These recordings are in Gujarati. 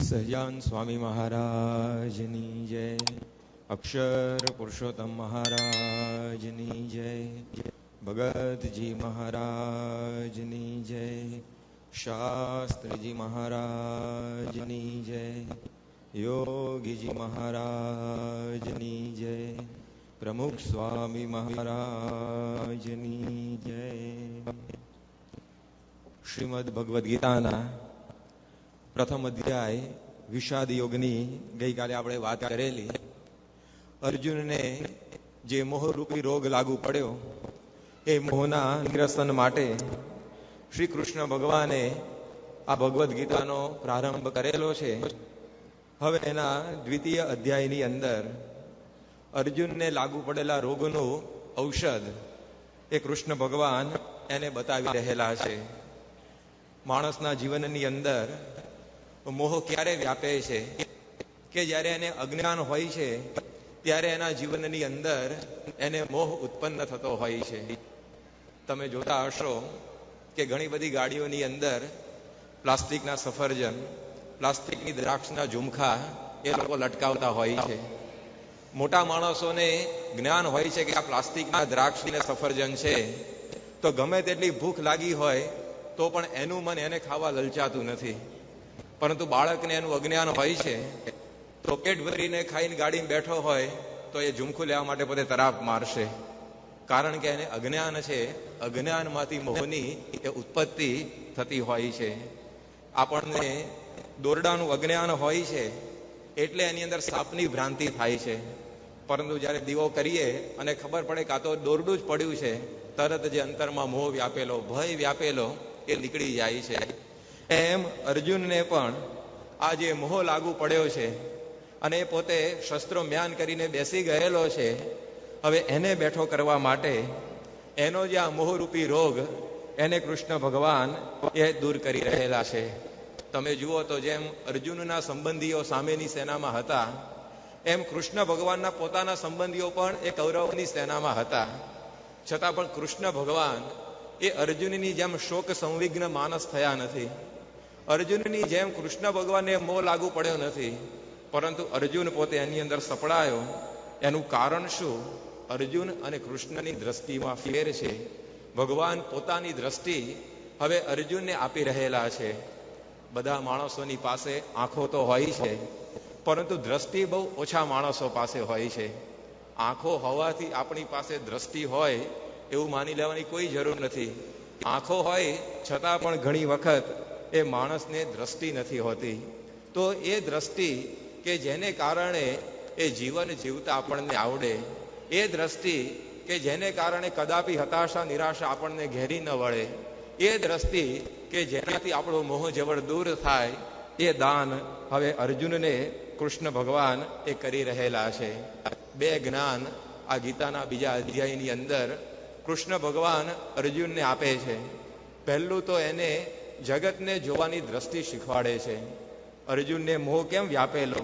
સહજાન સ્વામી મહારાજની જય, અક્ષર પુરુષોત્તમ મહારાજની જય, ભગતજી મહારાજની જય, શાસ્ત્રીજી મહારાજની જય, યોગીજી મહારાજની જય, પ્રમુખ સ્વામી મહારાજની જય. શ્રીમદ ભગવદ્ ગીતાના પ્રથમ અધ્યાય વિષાદ યોગની ગઈકાલે આપણે વાત કરેલી. અર્જુનને જે મોહરૂપી રોગ લાગુ પડ્યો એ મોહના નિરસન માટે શ્રી કૃષ્ણ ભગવાને આ ભગવદ્ ગીતાનો પ્રારંભ કરેલો છે. હવે એના દ્વિતીય અધ્યાયની અંદર અર્જુનને લાગુ પડેલા રોગનું ઔષધ એ કૃષ્ણ ભગવાન એને બતાવી રહેલા છે. માણસના જીવનની અંદર મોહ ક્યારે વ્યાપે છે કે જ્યારે એને અજ્ઞાન હોય છે ત્યારે એના જીવનની અંદર એને મોહ ઉત્પન્ન થતો હોય છે. તમે જોતા હશો કે ઘણી બધી ગાડીઓની અંદર પ્લાસ્ટિકના સફરજન, પ્લાસ્ટિકની દ્રાક્ષના ઝુમખા એ લોકો લટકાવતા હોય છે. મોટા માણસોને જ્ઞાન હોય છે કે આ પ્લાસ્ટિકના દ્રાક્ષ ને સફરજન છે તો ગમે તેટલી ભૂખ લાગી હોય તો પણ એનું મન એને ખાવા લલચાતું નથી. પરંતુ બાળકને એનું અજ્ઞાન હોય છે તો પેટ ભરીને ખાઈને ગાડીમાં બેઠો હોય તો એ ઝુમખું લેવા માટે પોતે તરાપ મારશે, કારણ કે એને અજ્ઞાન છે. અજ્ઞાનમાંથી મોહની એ ઉત્પત્તિ થતી હોય છે. આપણને દોરડાનું અજ્ઞાન હોય છે એટલે એની અંદર સાપની ભ્રાંતિ થાય છે, પરંતુ જ્યારે દીવો કરીએ અને ખબર પડે કે આ તો દોરડું જ પડ્યું છે, તરત જે અંતરમાં મોહ વ્યાપેલો, ભય વ્યાપેલો એ નીકળી જાય છે. એમ અર્જુનને પણ આ જે મોહ લાગુ પડ્યો છે અને એ પોતે શસ્ત્રો મ્યાન કરીને બેસી ગયેલો છે, હવે એને બેઠો કરવા માટે એનો જે આ મોહરૂપી રોગ એને કૃષ્ણ ભગવાન એ દૂર કરી રહેલા છે. તમે જુઓ તો જેમ અર્જુનના સંબંધીઓ સામેની સેનામાં હતા એમ કૃષ્ણ ભગવાનના પોતાના સંબંધીઓ પણ એ કૌરવની સેનામાં હતા. છતાં પણ કૃષ્ણ ભગવાન એ અર્જુનની જેમ શોક સંવિગ્ન માનસ થયા નથી. અર્જુનની જેમ કૃષ્ણ ભગવાનને મોહ લાગુ પડ્યો નથી, પરંતુ અર્જુન પોતે એની અંદર સપડાયો. એનું કારણ શું? અર્જુન અને કૃષ્ણની દ્રષ્ટિમાં ફેર છે. ભગવાન પોતાની દ્રષ્ટિ હવે અર્જુનને આપી રહેલા છે. બધા માણસોની પાસે આંખો તો હોય છે, પરંતુ દ્રષ્ટિ બહુ ઓછા માણસો પાસે હોય છે. આંખો હોવાથી આપણી પાસે દ્રષ્ટિ હોય એવું માની લેવાની કોઈ જરૂર નથી. આંખો હોય છતાં પણ ઘણી વખત એ માણસને દ્રષ્ટિ નથી હોતી. તો એ દ્રષ્ટિ કે જેને કારણે એ જીવન જીવતા આપણને આવડે, એ દ્રષ્ટિ કે જેને કારણે કદાપી હતાશા નિરાશા આપણને ઘેરી ન વળે, એ દ્રષ્ટિ કે જેનાથી આપણો મોહ જવળ દૂર થાય, એ દાન હવે અર્જુનને કૃષ્ણ ભગવાન એ કરી રહેલા છે. બે જ્ઞાન આ ગીતાના બીજા અધ્યાયની અંદર કૃષ્ણ ભગવાન અર્જુનને આપે છે. પહેલું તો એને જગતને જોવાની દ્રષ્ટિ શીખવાડે છે. અર્જુનને મોહ કેમ વ્યાપેલો?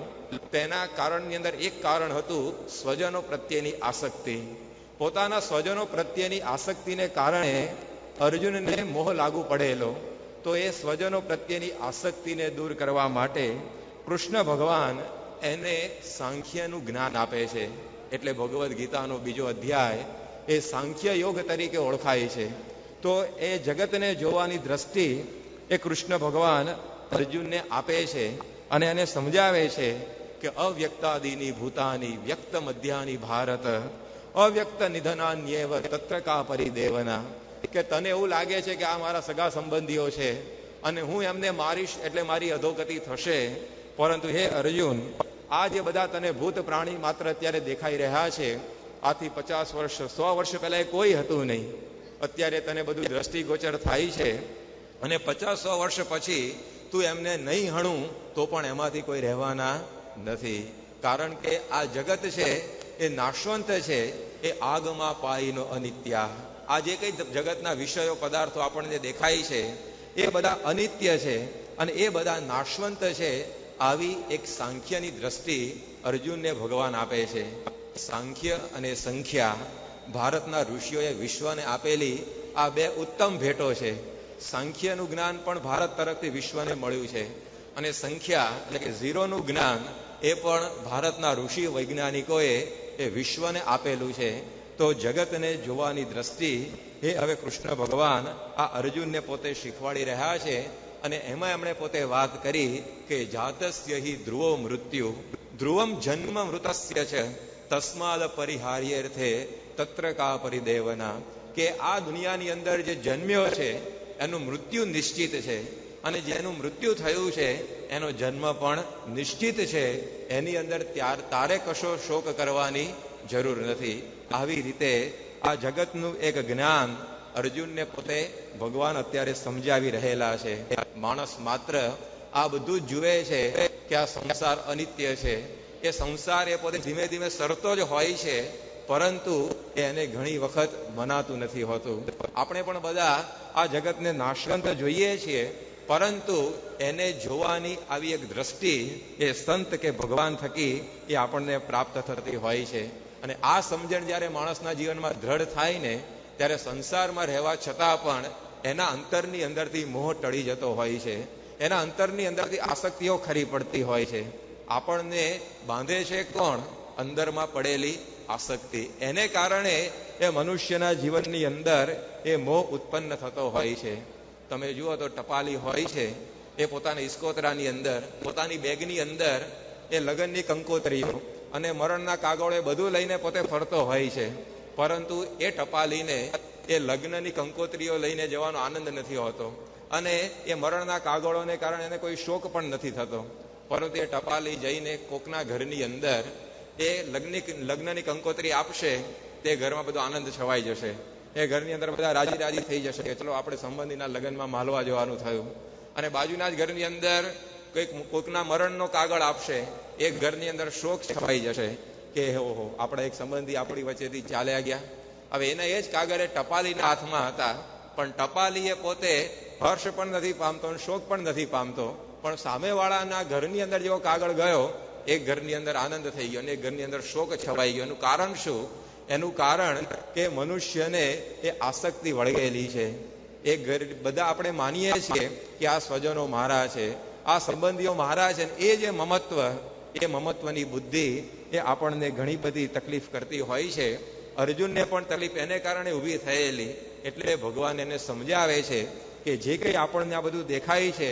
તેના કારણની અંદર એક કારણ હતું સ્વજનો પ્રત્યેની આસક્તિ. પોતાના સ્વજનો પ્રત્યેની આસક્તિને કારણે અર્જુનને મોહ લાગુ પડેલો. તો એ સ્વજનો પ્રત્યેની આસક્તિને દૂર કરવા માટે કૃષ્ણ ભગવાન એને સાંખ્યનું જ્ઞાન આપે છે. એટલે ભગવદ્ ગીતાનો બીજો અધ્યાય એ સાંખ્ય યોગ તરીકે ઓળખાય છે. તો એ જગતને જોવાની દ્રષ્ટિ એ કૃષ્ણ ભગવાન અર્જુનને આપે છે અને એને સમજાવે છે કે અવ્યક્તાદિની ભૂતાની વ્યક્ત મધ્યાની ભારત અવ્યક્ત નિધનાન્યેવ તત્ર કા પરિદેવના. કે તને એવું લાગે છે કે આ મારા સગા સંબંધીઓ છે અને હું એમને મારીશ એટલે મારી અધોગતિ થશે, પરંતુ હે અર્જુન, આ જે બધા તને ભૂત પ્રાણી માત્ર અત્યારે દેખાઈ રહ્યા છે, આથી 50 વર્ષ 100 વર્ષ પહેલા કોઈ હતું નહીં. અત્યારે તને બધું દ્રષ્ટિગોચર થાય છે અને 50-100 વર્ષ પછી તું એમને નહીં હણું તો પણ એમાંથી કોઈ રહેવાના નથી. કારણ કે આ જગત છે એ નાશવંત છે, એ આગમાં પાઈનો અનિત્યા. આ જે કંઈ જગતના વિષયો પદાર્થો આપણને દેખાય છે એ બધા અનિત્ય છે અને એ બધા નાશવંત છે. આવી એક સાંખ્યની દ્રષ્ટિ અર્જુનને ભગવાન આપે છે. સાંખ્ય અને સંખ્યા ભારતના ઋષિઓએ વિશ્વને આપેલી આ બે ઉત્તમ ભેટો છે. સાંખ્યનું જ્ઞાન પણ ભારત તરફથી વિશ્વને મળ્યું છે અને સંખ્યા એટલે કે ઝીરોનું જ્ઞાન એ પણ ભારતના ઋષિ વૈજ્ઞાનિકોએ એ વિશ્વને આપેલું છે. તો જગતને જોવાની દ્રષ્ટિ એ હવે કૃષ્ણ ભગવાન આ અર્જુનને પોતે શીખવાડી રહ્યા છે. અને એમાં એમણે પોતે વાત કરી કે જાતસ્ય હિ ધ્રુવો મૃત્યુ ધ્રુવમ જન્મ મૃતસ્ય છે તસ્માદ પરિહાર્યર્થે તત્ર કા પરિદેવના, કે આ દુનિયાની અંદર જે જન્મ્યો છે એનું મૃત્યુ નિશ્ચિત છે, અને જેનું મૃત્યુ થયું છે એનો જન્મ પણ નિશ્ચિત છે. એની અંદર તારે કશો શોક કરવાની જરૂર નથી. આવી રીતે આ જગતનું એક જ્ઞાન અર્જુનને પોતે ભગવાન અત્યારે સમજાવી રહેલા છે. માણસ માત્ર આ બધું જ જુએ છે કે આ સંસાર અનિત્ય છે. એ સંસાર એ પોતે ધીમે ધીમે સરતો જ હોય છે, પરંતુ એને ઘણી વખત મનાતું નથી હોતું. આપણે પણ બધા આ જગતને નાશવંત જોઈએ છીએ, પરંતુ એને જોવાની આવી એક દ્રષ્ટિ એ સંત કે ભગવાન થકી એ આપણને પ્રાપ્ત થતી હોય છે. અને આ સમજણ જ્યારે માણસના જીવનમાં દ્રઢ થાય ને, ત્યારે સંસારમાં રહેવા છતાં પણ એના અંતરની અંદરથી મોહ ટળી જતો હોય છે. એના અંતરની અંદરથી આસક્તિઓ ખરી પડતી હોય છે. આપણને બાંધે છે કોણ? અંદરમાં પડેલી આસક્તિ. એને કારણે એ મનુષ્યના જીવનની અંદર એ મોહ ઉત્પન્ન થતો હોય છે. તમે જુઓ તો ટપાલી હોય છે, એ પોતાના ઇસ્કોતરાની અંદર, પોતાની બેગની અંદર એ લગ્નની કંકોત્રીઓ અને મરણના કાગળો એ બધું લઈને પોતે ફરતો હોય છે. પરંતુ એ ટપાલીને એ લગ્નની કંકોત્રીઓ લઈને જવાનો આનંદ નથી હોતો, અને એ મરણના કાગળોને કારણે એને કોઈ શોક પણ નથી થતો. પરંતુ એ ટપાલી જઈને કોકના ઘરની અંદર એ લગ્નની કંકોત્રી આપશે, તે ઘરમાં બધો આનંદ છવાઈ જશે. એ ઘરની અંદર બધા રાજી થઈ જશે કે ચલો આપણે સંબંધીના લગ્નમાં માલવા જવાનું થયું. અને બાજુના જ ઘરની અંદર કોઈકના મરણનો કાગળ આપશે, એક ઘરની અંદર શોક છવાઈ જશે કે ઓહો, આપણા એક સંબંધી આપણી વચ્ચેથી ચાલ્યા ગયા. હવે એના એ જ કાગળ ટપાલીના હાથમાં હતા, પણ ટપાલીએ પોતે હર્ષ પણ નથી પામતો અને શોક પણ નથી પામતો. પણ સામેવાળાના ઘરની અંદર જેવો કાગળ ગયો, એક ઘરની અંદર આનંદ થઈ ગયો અને એક ઘરની અંદર શોક છવાઈ ગયો. એનું કારણ શું? એનું કારણ કે મનુષ્યને એ આસક્તિ વળગેલી છે. એ બધા આપણે માનીએ છીએ કે આ સ્વજનો મારા છે, આ સંબંધીઓ મારા છે, એ જે મમત્વ, એ મમત્વની બુદ્ધિ એ આપણને ઘણી બધી તકલીફ કરતી હોય છે. અર્જુનને પણ તકલીફ એને કારણે ઊભી થયેલી. એટલે ભગવાન એને સમજાવે છે કે જે કંઈ આપણને આ બધું દેખાય છે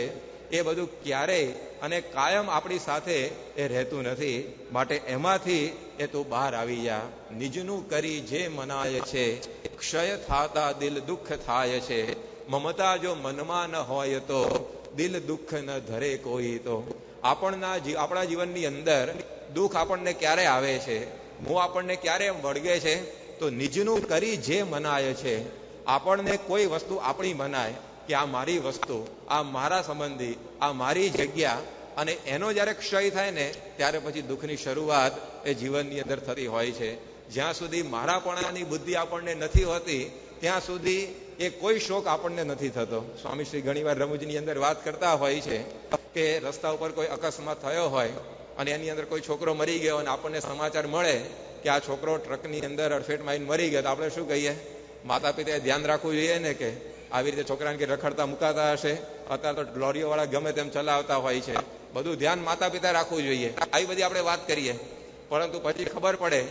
એ બધું ક્યારેય અને કાયમ આપણી સાથે એ રહેતું નથી. માટે એમાંથી એ તું બહાર આવી જા. નિજનું કરી જે મનાય છે, ક્ષય થાતા દિલ દુઃખ થાય છે. મમતા જો મનમાં ન હોય તો દિલ દુઃખ ન ધરે કોઈ. તો આપણા જીવનની અંદર દુઃખ આપણને ક્યારે આવે છે, મોહ આપણને ક્યારે વળગે છે? તો નિજનું કરી જે મનાય છે. આપણને કોઈ વસ્તુ આપણી મનાય કે આ મારી વસ્તુ, આ મારા સંબંધી, આ મારી જગ્યા, અને એનો જ્યારે ક્ષય થાય ને, ત્યારે પછી દુઃખની શરૂઆત એ જીવનની અંદર થતી હોય છે. જ્યાં સુધી મારાપણાની બુદ્ધિ આપણને નથી હોતી, ત્યાં સુધી એ કોઈ શોક આપણને નથી થતો. સ્વામી શ્રી ઘણીવાર રમૂજની અંદર વાત કરતા હોય છે કે રસ્તા ઉપર કોઈ અકસ્માત થયો હોય અને એની અંદર કોઈ છોકરો મરી ગયો અને આપણને સમાચાર મળે કે આ છોકરો ટ્રકની અંદર અડફેટમાં આવીને મરી ગયો, તો આપણે શું કહીએ? માતા પિતાએ ધ્યાન રાખવું જોઈએ ને કે આવી રીતે છોકરાને કે રખડતા મુકાતા હશે. અત્યારે તો લોરીઓવાળા ગમે તેમ ચલાવતા હોય છે. બધું ધ્યાન માતા પિતા રાખવું જોઈએ. આવી બધી આપણે વાત કરીએ, પરંતુ પછી ખબર પડે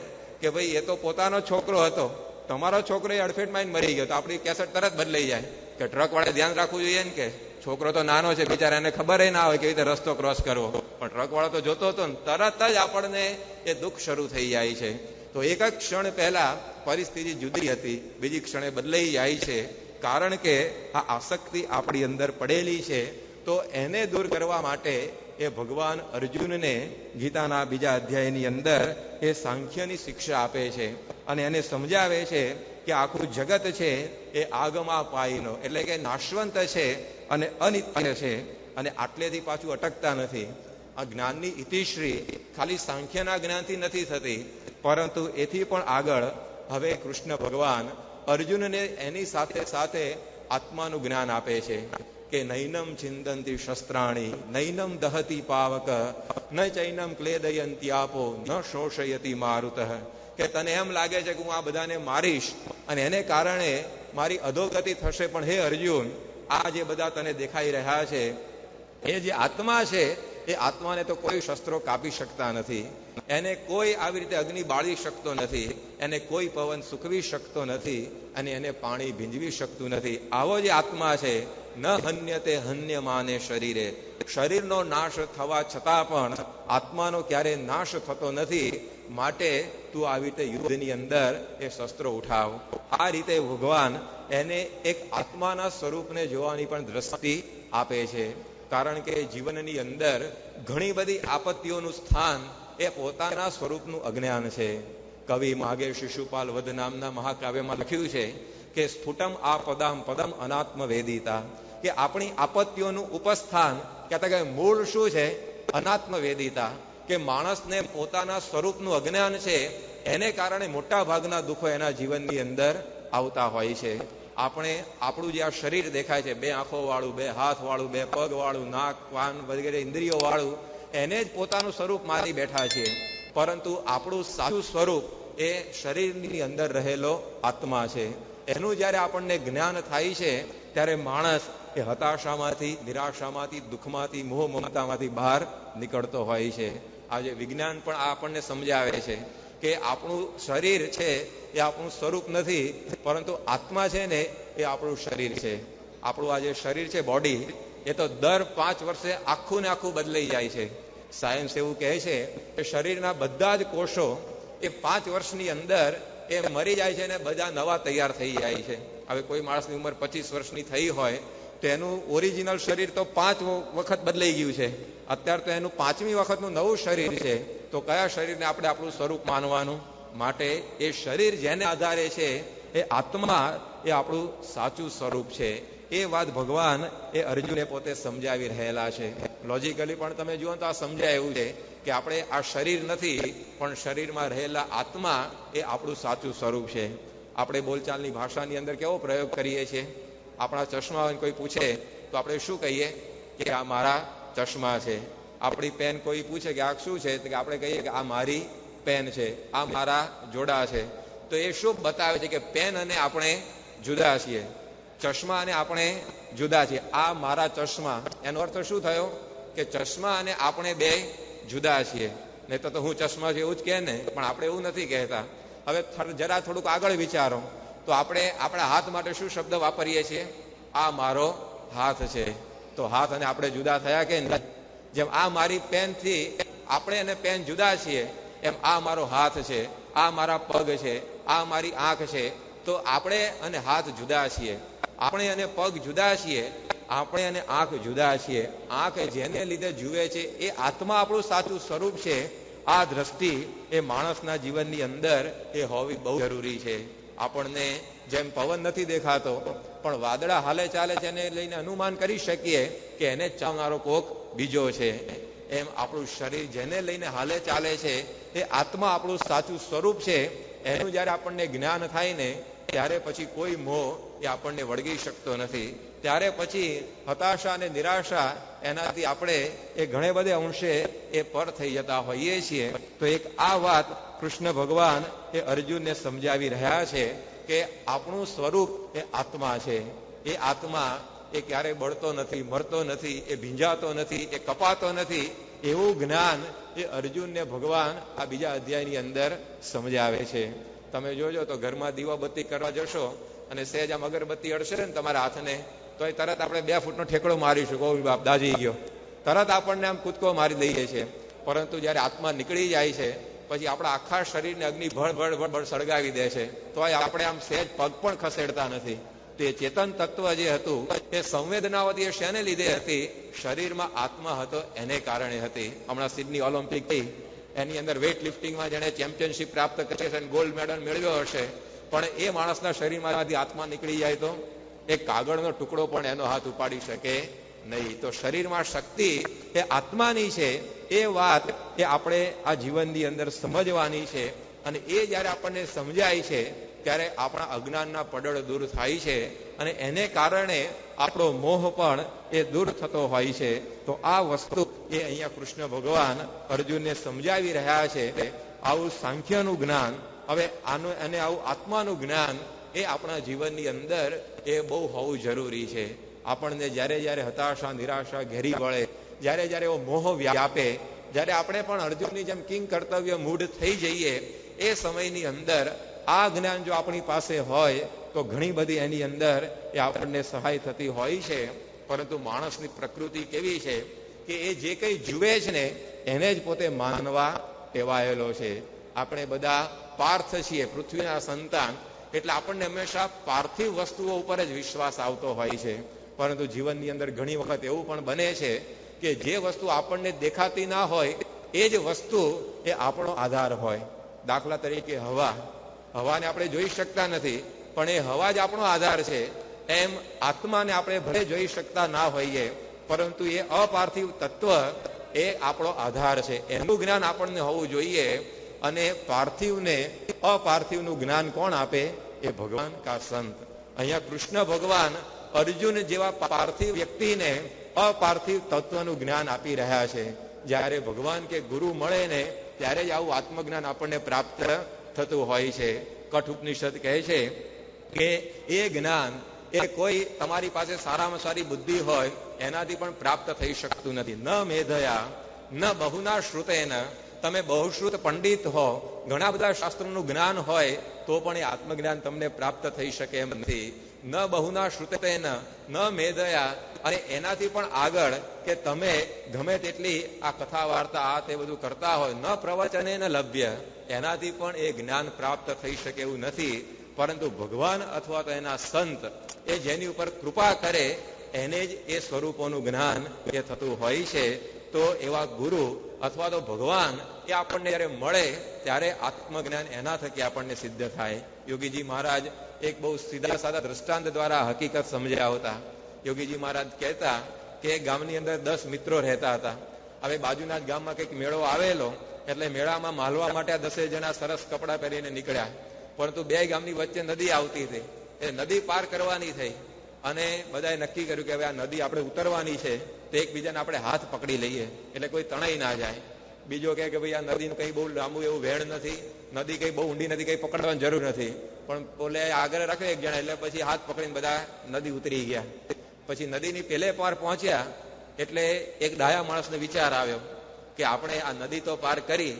કે ભાઈ એ તો પોતાનો છોકરો હતો, તમારો છોકરો એ અડફેટમાં મરી ગયો, તો આપણી કેસેટ તરત બદલાઈ જાય કે ટ્રક વાળા ધ્યાન રાખવું જોઈએ ને કે છોકરો તો નાનો છે, બિચારા એને ખબર ના હોય કેવી રીતે રસ્તો ક્રોસ કરવો, પણ ટ્રક વાળો તો જોતો હતો ને, તરત જ આપણને એ દુઃખ શરૂ થઈ જાય છે. તો એક જ ક્ષણ પહેલા પરિસ્થિતિ જુદી હતી, બીજી ક્ષણે બદલાઈ જાય છે. કારણ કે આ આસક્તિ આપણી અંદર પડેલી છે. તો એને દૂર કરવા માટે એ ભગવાન અર્જુનને ગીતાના બીજા અધ્યાયની અંદર એ સાંખ્યની શિક્ષા આપે છે અને એને સમજાવે છે કે આખું જગત છે એ આગમાં પાયનો, એટલે કે નાશવંત છે અને અનિત્ય છે. અને આટલેથી પાછું અટકતા નથી. આ જ્ઞાનની ઇતિશ્રી ખાલી સાંખ્યના જ્ઞાનથી નથી થતી, પરંતુ એથી પણ આગળ હવે કૃષ્ણ ભગવાન અર્જુનને એની સાથે સાથે આત્માનું જ્ઞાન આપે છે કે નૈનમ ચિંતંતી શસ્ત્રાણી, નૈનમ દહતી પાવક, ન ચૈનમ ક્લેદયંતી આપો, ન શોષયતી મારુતઃ. કે તને એમ લાગે છે કે હું આ બધાને મારીશ અને એને કારણે મારી અધોગતિ થશે, પણ હે અર્જુન, આ જે બધા તને દેખાઈ રહ્યા છે એ જે આત્મા છે એ આત્માને તો કોઈ શસ્ત્રો કાપી શકતા નથી, એને કોઈ આવી રીતે અગ્નિ બાળી શકતો નથી, એને કોઈ પવન સૂકવી શકતો નથી, અને એને પાણી ભીંજવી શકતું નથી. આવો જે આત્મા છે, ન હન્યતે હન્યમાને શરીરે, શરીરનો નાશ થવા છતાં પણ આત્માનો ક્યારે નાશ થતો નથી. માટે તું આવી રીતે યુદ્ધની અંદર એ શસ્ત્રો ઉઠાવ. આ રીતે ભગવાન એને એક આત્માના સ્વરૂપને જોવાની પણ દ્રષ્ટિ આપે છે. કારણ કે જીવનની અંદર ઘણી બધી આપત્તિઓનું સ્થાન એ પોતાના સ્વરૂપનું અજ્ઞાન છે. કવિ માગે શિશુપાલ વધ નામના મહાકાવ્યમાં લખ્યું છે કે સ્ફુટમ આ પદામ પદમ અનાત્મ વેદિતા, કે આપણી આપત્તિઓનું ઉપસ્થાન કહેતા કે મૂળ શું છે? અનાત્મ વેદિતા, કે માણસને પોતાના સ્વરૂપનું અજ્ઞાન છે, એને કારણે મોટા ભાગના દુઃખો એના જીવનની અંદર આવતા હોય છે. આપણે આપણું જે આ શરીર દેખાય છે, બે આંખો વાળું, બે હાથ વાળું, બે પગ વાળું, નાક કાન વગેરે ઇન્દ્રિયો વાળું, એને જ પોતાનું સ્વરૂપ માની બેઠા છીએ. પરંતુ આપણું સાચું સ્વરૂપ એ શરીરની અંદર રહેલો આત્મા છે. એનું જ્યારે આપણને જ્ઞાન થાય છે ત્યારે માણસ એ હતાશામાંથી, નિરાશામાંથી, દુઃખમાંથી, મોહ મમતામાંથી બહાર નીકળતો હોય છે. આજે વિજ્ઞાન પણ આ આપણને સમજાવે છે કે આપણું શરીર છે એ આપણું સ્વરૂપ નથી, પરંતુ આત્મા છે ને એ આપણું શરીર છે. આપણું આ જે શરીર છે, બોડી, એ તો દર 5 વર્ષે આખું ને આખું બદલાઈ જાય છે. સાયન્સ એવું કહે છે કે શરીરના બધા જ કોષો એ 5 વર્ષની અંદર એ મરી જાય છે અને બધા નવા તૈયાર થઈ જાય છે. હવે કોઈ માણસની ઉંમર 25 વર્ષની થઈ હોય તો એનું ઓરિજિનલ શરીર તો 5 વખત બદલાઈ ગયું છે. અત્યારે તો એનું 5મી વખતનું નવું શરીર છે. તો કયા શરીરને આપણે આપણું સ્વરૂપ માનવાનું? માટે એ શરીર જેને આધારે છે એ આત્મા એ આપણું સાચું સ્વરૂપ છે. એ વાત ભગવાન એ અર્જુને પોતે સમજાવી રહેલા છે. લોજિકલી પણ તમે જુઓ તો આ સમજાય એવું છે કે આપણે આ શરીર નથી, પણ શરીરમાં રહેલા આત્મા એ આપણું સાચું સ્વરૂપ છે. આપણે બોલચાલની ભાષાની અંદર કેવો પ્રયોગ કરીએ છીએ? આપણા ચશ્મા કોઈ પૂછે તો આપણે શું કહીએ કે આ મારા ચશ્મા છે. આપણી પેન કોઈ પૂછે કે આ શું છે, તો આપણે કહીએ કે આ મારી પેન છે, આ મારા જોડા છે. તો એ શું બતાવે છે કે પેન અને આપણે જુદા છીએ, ચશ્મા અને આપણે જુદા છીએ. આ મારા ચશ્મા, એનો અર્થ શું થયો કે ચશ્મા અને આપણે બે જુદા છીએ. નહીં તો હું ચશ્મા છે એવું જ કહે ને, પણ આપણે એવું નથી કહેતા. હવે જરા થોડુંક આગળ વિચારો તો આપણે આપણા હાથ માટે શું શબ્દ વાપરીએ છીએ? આ મારો હાથ છે. તો હાથ અને આપણે જુદા થયા કે નહીં? જેમ આ મારી પેનથી આપણે અને પેન જુદા છીએ, એમ આ મારો હાથ છે, આ મારા પગ છે, આ મારી આંખ છે. તો આપણે અને હાથ જુદા છીએ, આપણે અને પગ જુદા છીએ, આપણે અને આંખ જુદા છીએ. આંખ જેને લીધે જુએ છે એ આત્મા આપણું સાચું સ્વરૂપ છે. આ દ્રષ્ટિ એ માણસના જીવનની અંદર એ હોવી બહુ જરૂરી છે. આપણને જેમ પવન નથી દેખાતો, પણ વાદળા હાલે ચાલે છે એને લઈને અનુમાન કરી શકીએ કે એને ચાવનારો કોક બીજો છે. એમ આપણું શરીર જેને લઈને હાલે ચાલે છે એ આત્મા આપણું સાચું સ્વરૂપ છે. એનું જ્યારે આપણને જ્ઞાન થાય ને ત્યારે પછી કોઈ મોહ એ આપણને વળગી શકતો નથી. ત્યારે પછી હતાશા અને નિરાશા એનાથી આપણે એ ઘણે બધે અંશે એ પર થઈ જતા હોઈએ છીએ. તો એક આ વાત કૃષ્ણ ભગવાન એ અર્જુનને સમજાવી રહ્યા છે કે આપણું સ્વરૂપ એ આત્મા છે. એ આત્મા એ ક્યારે બળતો નથી, મરતો નથી, એ ભીંજાતો નથી, એ કપાતો નથી. એવું જ્ઞાન એ અર્જુનને ભગવાન આ બીજા અધ્યાયની અંદર સમજાવે છે. તમે જોજો તો ઘરમાં દીવાબત્તી કરવા જશો અને સહેજ આમ અગરબત્તી અડશે ને તમારા હાથને, તો એ તરત આપણે 2 ફૂટનો ઠેકડો મારીશું, ઓ બાપ દાજી ગયો, તરત આપણને આમ કૂદકો મારી દઈએ છીએ. પરંતુ જ્યારે આત્મા નીકળી જાય છે પછી આપણા આખા શરીરને અગ્નિ ભળ સળગાવી દે છે, તો આપણે આમ સહેજ પગ પણ ખસેડતા નથી. તો એ ચેતન તત્વ જે હતું એ સંવેદનાવતી એ શેને લીધે હતી? શરીરમાં આત્મા હતો એને કારણે હતી. હમણાં સિડની ઓલિમ્પિક થઈ, એની અંદર વેઇટ લિફ્ટિંગમાં જેને ચેમ્પિયનશિપ પ્રાપ્ત કરી છે, ગોલ્ડ મેડલ મેળવ્યો હશે, પણ એ માણસના શરીરમાંથી આત્મા નીકળી જાય તો એક કાગળનો ટુકડો પણ એનો હાથ ઉપાડી શકે નહીં. તો શરીરમાં શક્તિ એ આત્માની છે. એ વાત એ આપણે આ જીવનની અંદર સમજવાની છે. અને એ જ્યારે આપણને સમજાય છે ત્યારે આપણા અજ્ઞાનના પડળ દૂર થાય છે અને એને કારણે આપણો મોહ પણ એ દૂર થતો હોય છે. તો આ વસ્તુ એ અહીંયા કૃષ્ણ ભગવાન અર્જુનને સમજાવી રહ્યા છે. આવું સાંખ્યનું જ્ઞાન, હવે આનું અને આવું આત્માનું જ્ઞાન એ આપણા જીવનની અંદર એ બહુ હોવું જરૂરી છે. આપણને જ્યારે જ્યારે હતાશા નિરાશા ઘેરી વળે, જ્યારે જ્યારે એવો મોહ વ્યાપે, જ્યારે આપણે પણ અર્જુનની જેમ કિંગ કર્તવ્ય મૂઢ થઈ જઈએ, એ સમયની અંદર આ જ્ઞાન જો આપણી પાસે હોય તો ઘણી બધી એની અંદર એ આપણને સહાય થતી હોય છે. પરંતુ માણસની પ્રકૃતિ કેવી છે કે એ જે કંઈ જુએ છે ને એને જ પોતે માનવા ટેવાયેલો છે. આપણે બધા પાર્થ છીએ, પૃથ્વીના સંતાન, એટલે આપણને હંમેશા પાર્થિવ વસ્તુઓ ઉપર જ વિશ્વાસ આવતો હોય છે. પરંતુ જીવનની અંદર ઘણી વખત એવું પણ બને છે કે જે વસ્તુ આપણને દેખાતી ના હોય એ જ વસ્તુ એ આપણો આધાર હોય. દાખલા તરીકે હવાને આપણે જોઈ શકતા નથી, પણ એ હવા જ આપણો આધાર છે. એમ આત્માને આપણે ભલે જોઈ શકતા ના હોઈએ, પરંતુ એ અપાર્થિવ તત્વ એ આપણો આધાર છે. એનું જ્ઞાન આપણને હોવું જોઈએ. અને પાર્થિવને અપાર્થિવનું જ્ઞાન કોણ આપે? એ ભગવાન કા સંત. અહીંયા કૃષ્ણ ભગવાન અર્જુન જેવા પાર્થિવ વ્યક્તિને અપાર્થિવ તત્વનું જ્ઞાન આપી રહ્યા છે. જ્યારે ભગવાન કે ગુરુ મળે ને ત્યારે જ આવું આત્મજ્ઞાન આપણને પ્રાપ્ત થતું હોય છે. કઠ ઉપનિષદ કહે છે કે એ જ્ઞાન એ કોઈ તમારી પાસે સારામાં સારી બુદ્ધિ હોય એનાથી પણ પ્રાપ્ત થઈ શકતું નથી. ન મેધયા ન બહુના શ્રુતેન. તમે બહુશ્રુત પંડિત હો, ઘણા બધા શાસ્ત્રોનું જ્ઞાન હોય તો પણ એ આત્મજ્ઞાન તમને પ્રાપ્ત થઈ શકે એમ નથી. ન બહુના શ્રુતેન ન મેધયા. અને એનાથી પણ આગળ કે તમે ગમે તેટલી આ કથા વાર્તા આ તે બધું કરતા હોય, ન પ્રવચને ન લભ્ય. એનાથી પણ એ જ્ઞાન પ્રાપ્ત થઈ શકે એવું નથી. પરંતુ ભગવાન અથવા તો એના સંત એ જેની ઉપર કૃપા કરે એને જ એ સ્વરૂપોનું જ્ઞાન એ થતું હોય છે. તો એવા ગુરુ અથવા તો ભગવાન એ આપણને જ્યારે મળે ત્યારે આત્મજ્ઞાન એના થકી આપણને સિદ્ધ થાય. યોગીજી મહારાજ એક બહુ સીધા સાદા દ્રષ્ટાંત દ્વારા હકીકત સમજ્યા હતા. યોગીજી મહારાજ કહેતા કે ગામની અંદર 10 મિત્રો રહેતા હતા. હવે બાજુના જ ગામમાં કંઈક મેળો આવેલો, એટલે મેળામાં માલવા માટે 10 જણા સરસ કપડાં પહેરીને નીકળ્યા. પરંતુ 2 ગામની વચ્ચે નદી આવતી હતી. એ નદી પાર કરવાની થઈ અને બધાએ નક્કી કર્યું કે હવે આ નદી આપણે ઉતરવાની છે તો એકબીજાને આપણે હાથ પકડી લઈએ એટલે કોઈ તણાઈ ના જાય. બીજો કહે કે ભાઈ આ નદીનું કંઈ બહુ લાંબુ એવું વેણ નથી, નદી કંઈ બહુ ઊંડી નથી, કંઈ પકડવાની જરૂર નથી. પણ બોલે આગળ રાખ્યો એક જણા, એટલે પછી હાથ પકડીને બધા નદી ઉતરી ગયા. પછી નદીની પેલે પાર પહોંચ્યા એટલે એક ડાયા માણસને વિચાર આવ્યો કે આપણે આ નદી તો પાર કરી,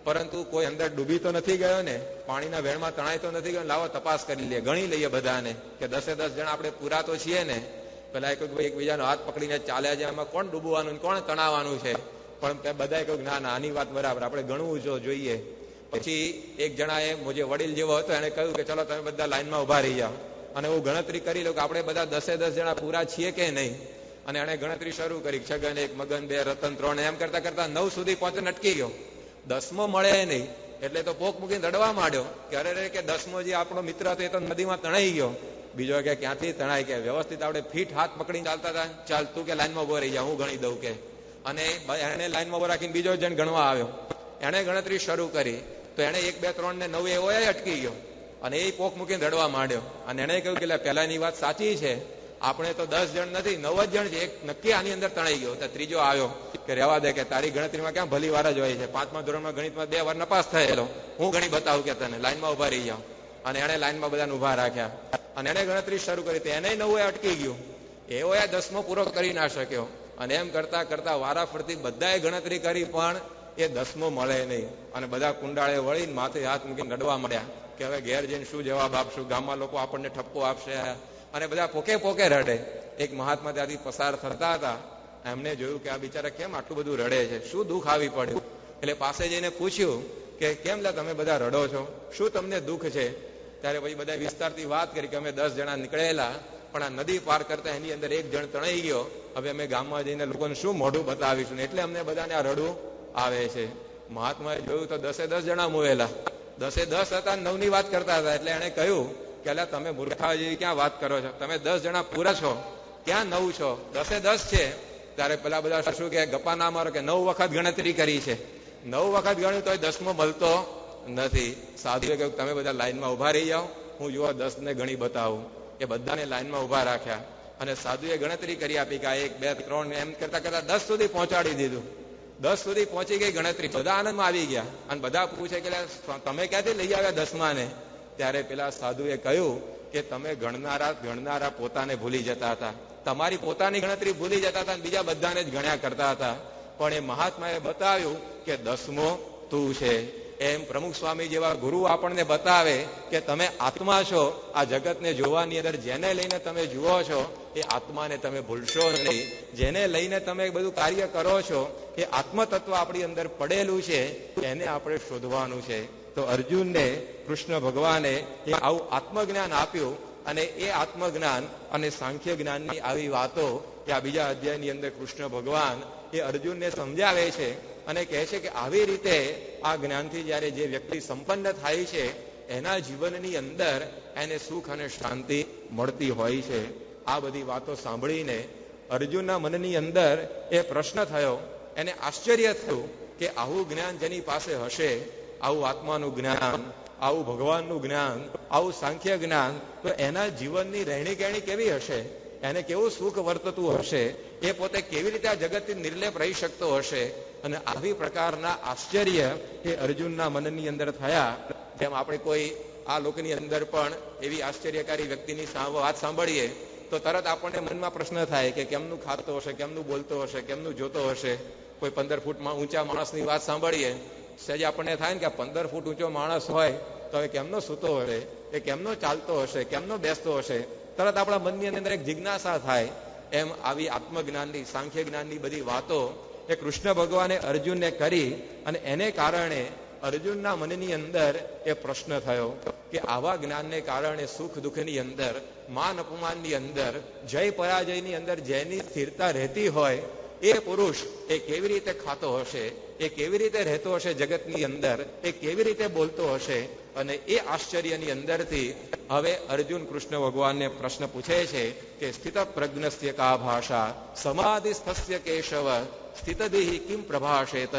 પરંતુ કોઈ અંદર ડૂબી તો નથી ગયો ને, પાણીના વેણમાં તણાઈ તો નથી ગયો, લાવો તપાસ કરી લઈએ, ગણી લઈએ બધાને કે 10 જણા આપણે પૂરા તો છીએ ને. પેલા કહ્યું એકબીજાનો હાથ પકડીને ચાલ્યા જાય, એમાં કોણ ડૂબવાનું કોણ તણાવવાનું છે? પણ બધાએ કહ્યું ના ના આની વાત બરાબર, આપણે ગણવું જોઈએ. પછી એક જણાએ જે વડીલ જેવો હતો એને કહ્યું કે ચલો તમે બધા લાઈનમાં ઉભા રહી જાઓ અને હું ગણતરી કરી લઉં કે આપણે બધા 10 જણા પૂરા છીએ કે નહીં. અને એણે ગણતરી શરૂ કરી, છગન 1, મગન 2, રતન 3, એમ કરતા કરતા 9 સુધી પહોંચીને અટકી ગયો. 10મો મળે નહીં એટલે તો પોક મૂકીને રડવા માંડ્યો કે અરે કે 10મો જે આપણો મિત્ર હતો એ તો નદીમાં તણાઈ ગયો. બીજો કે ક્યાંથી તણાય, કે વ્યવસ્થિત આપણે ફીટ હાથ પકડીને ચાલતા હતા, ચાલ તું કે લાઈનમાં ઉભો રહી જા, હું ગણી દઉં કે. અને એને લાઈનમાં ઉભો રાખીને બીજો જણ ગણવા આવ્યો. એણે ગણતરી શરૂ કરી તો એને 1, 2, 3 ને 9 એવો અટકી ગયો અને એ પોક મૂકીને રડવા માંડ્યો. અને એને કહ્યું કે પહેલાની વાત સાચી છે, આપણે તો 10 જણ નથી 9 જ જણ છે, એક નક્કી આની અંદર તણાઈ ગયો. તો ત્રીજો આવ્યો કે રહેવા દે કે તારી ગણતરીમાં ક્યાં ભલી વાર જ હોય છે, 5મા ધોરણમાં ગણિતમાં 2 વાર નપાસ થયેલો, હું ગણી બતાવું કે તને, લાઈનમાં ઉભા રહી જાઓ. અને એને લાઈનમાં બધાને ઉભા રાખ્યા અને એને ગણતરી શરૂ કરી તો એને 9 અટકી ગયું. એવો 10મો પૂરો કરી ના શક્યો. અને એમ કરતા કરતા વારા ફરતી બધાએ ગણતરી કરી પણ એ 10મો મળે નહીં. અને બધા કુંડાળે વળીને માથે હાથ મૂકીને રડવા માંડ્યા કે હવે ઘેર જઈને શું જવાબ આપશું, ગામમાં લોકો આપણને ઠપકો આપશે. અને બધા પોકે પોકે રડે. એક મહાત્મા ત્યાંથી પસાર થતા હતા, એમને જોયું કે આ બિચારા કેમ આટલું બધું રડે છે, શું દુઃખ આવી પડ્યું. એટલે પાસે જઈને પૂછ્યું કે કેમ લા તમે બધા રડો છો, શું તમને દુઃખ છે? ત્યારે પછી બધા વિસ્તારથી વાત કરી કે અમે 10 જણા નીકળેલા, પણ આ નદી પાર કરતા એની અંદર એક જણ તણાઈ ગયો, હવે અમે ગામમાં જઈને લોકોને શું મોઢું બતાવીશું, એટલે અમને બધાને આ રડવું આવે છે. મહાત્માએ જોયું તો 10 જણા મુવેલા, 10 હતા, 9ની વાત કરતા હતા. એટલે એને કહ્યું કે અલ્યા તમે મૂર્ખા જેવી ક્યાં વાત કરો છો, તમે 10 જણા પૂરા છો, ક્યાં 9 છો, 10 છે. ત્યારે પેલા બધા શું કે ગપ્પા ના મારો કે 9 વખત ગણતરી કરી છે, 9 વખત ગણ્યું તો 10મો મળતો નથી. સાધુએ કહ્યું તમે બધા લાઈનમાં ઉભા રહી જાઓ, હું જુઓ 10 ને ગણી બતાવું. એ બધાને લાઈનમાં ઉભા રાખ્યા અને સાધુએ ગણતરી કરી આપી કે 1, 2, 3 એમ કરતા કરતા 10 સુધી પહોંચાડી દીધું. 10 સુધી પહોંચી ગઈ ગણતરી, બધા આનંદમાં આવી ગયા. અને બધા પૂછે કે તમે ક્યાંથી લઈ આવ્યા 10મા ને? ત્યારે પેલા સાધુએ કહ્યું કે તમે ગણનારા પોતાને ભૂલી જતા હતા, તમારી પોતાની ગણતરી ભૂલી જતા હતા અને બીજા બધાને જ ગણ્યા કરતા હતા. પણ એ મહાત્માએ બતાવ્યું કે 10મો તું છે. એમ પ્રમુખ સ્વામી જેવા ગુરુ આપણને બતાવે કે તમે આત્મા છો. આ જગતને જોવાની અંદર જેને લઈને તમે જુઓ છો એ આત્માને તમે ભૂલશો નહીં. જેને લઈને તમે બધું કાર્ય કરો છો એ આત્મતત્વ આપણી અંદર પડેલું છે, એને આપણે શોધવાનું છે. તો અર્જુનને કૃષ્ણ ભગવાને એ આવું આત્મજ્ઞાન આપ્યું અને એ આત્મજ્ઞાન અને સાંખ્ય જ્ઞાનની આવી વાતો એ આ બીજા અધ્યાયની અંદર કૃષ્ણ ભગવાન એ અર્જુનને સમજાવે છે અને કહે છે કે આવી રીતે આ જ્ઞાનથી જ્યારે જે વ્યક્તિ સંપન્ન થાય છે એના જીવનની અંદર એને સુખ અને શાંતિ મળતી હોય છે. આ બધી વાતો સાંભળીને અર્જુનના મનની અંદર એ પ્રશ્ન થયો, એને આશ્ચર્ય થયું કે આવું જ્ઞાન જેની પાસે હશે, આવું આત્માનું જ્ઞાન, આવું ભગવાનનું જ્ઞાન, આવું સાંખ્ય જ્ઞાન, તો એના જીવનની રહેણી કહેણી કેવી હશે, એને કેવું સુખ વર્તતું હશે, એ પોતે કેવી રીતે આ જગતથી નિર્લેપ રહી શકતો હશે. અને આવી પ્રકારના આશ્ચર્ય એ અર્જુનના મનની અંદર થયા. જેમ આપણે કોઈ આ લોકની અંદર પણ એવી આશ્ચર્યકારી વ્યક્તિની વાત સાંભળીએ તો તરત આપણને મનમાં પ્રશ્ન થાય કે કેમનું ખાતો હશે, કેમનું બોલતો હશે, કેમનું જોતો હશે. કોઈ 15 ફૂટમાં ઊંચા માણસની વાત સાંભળીએ, સહેજ આપણને થાય ને કે 15 ફૂટ ઊંચો માણસ હોય તો હવે કેમનો સૂતો હશે, એ કેમનો ચાલતો હશે, કેમનો બેસતો હશે. તરત આપણા મનની અંદર એક જિજ્ઞાસા થાય. એમ આવી આત્મજ્ઞાનની, સાંખ્ય જ્ઞાનની બધી વાતો એ કૃષ્ણ ભગવાને અર્જુનને કરી અને એને કારણે અર્જુનના મનની અંદર એ પ્રશ્ન થયો કે આવા જ્ઞાનને કારણે સુખ દુઃખની અંદર, માન અપમાનની અંદર, જય પરાજયની અંદર જેની સ્થિરતા રહેતી હોય એ પુરુષ એ કેવી રીતે ખાતો હશે, એ કેવી રીતે રહેતો હશે જગતની અંદર, એ કેવી રીતે બોલતો હશે. અને એ આશ્ચર્યની અંદરથી હવે અર્જુન કૃષ્ણ ભગવાનને પ્રશ્ન પૂછે છે કે સ્થિત પ્રજ્ઞસ્ય કા ભાષા સમાધિસ્થસ્ય કેશવ સ્થિતદેહી કિમ પ્રભાષેત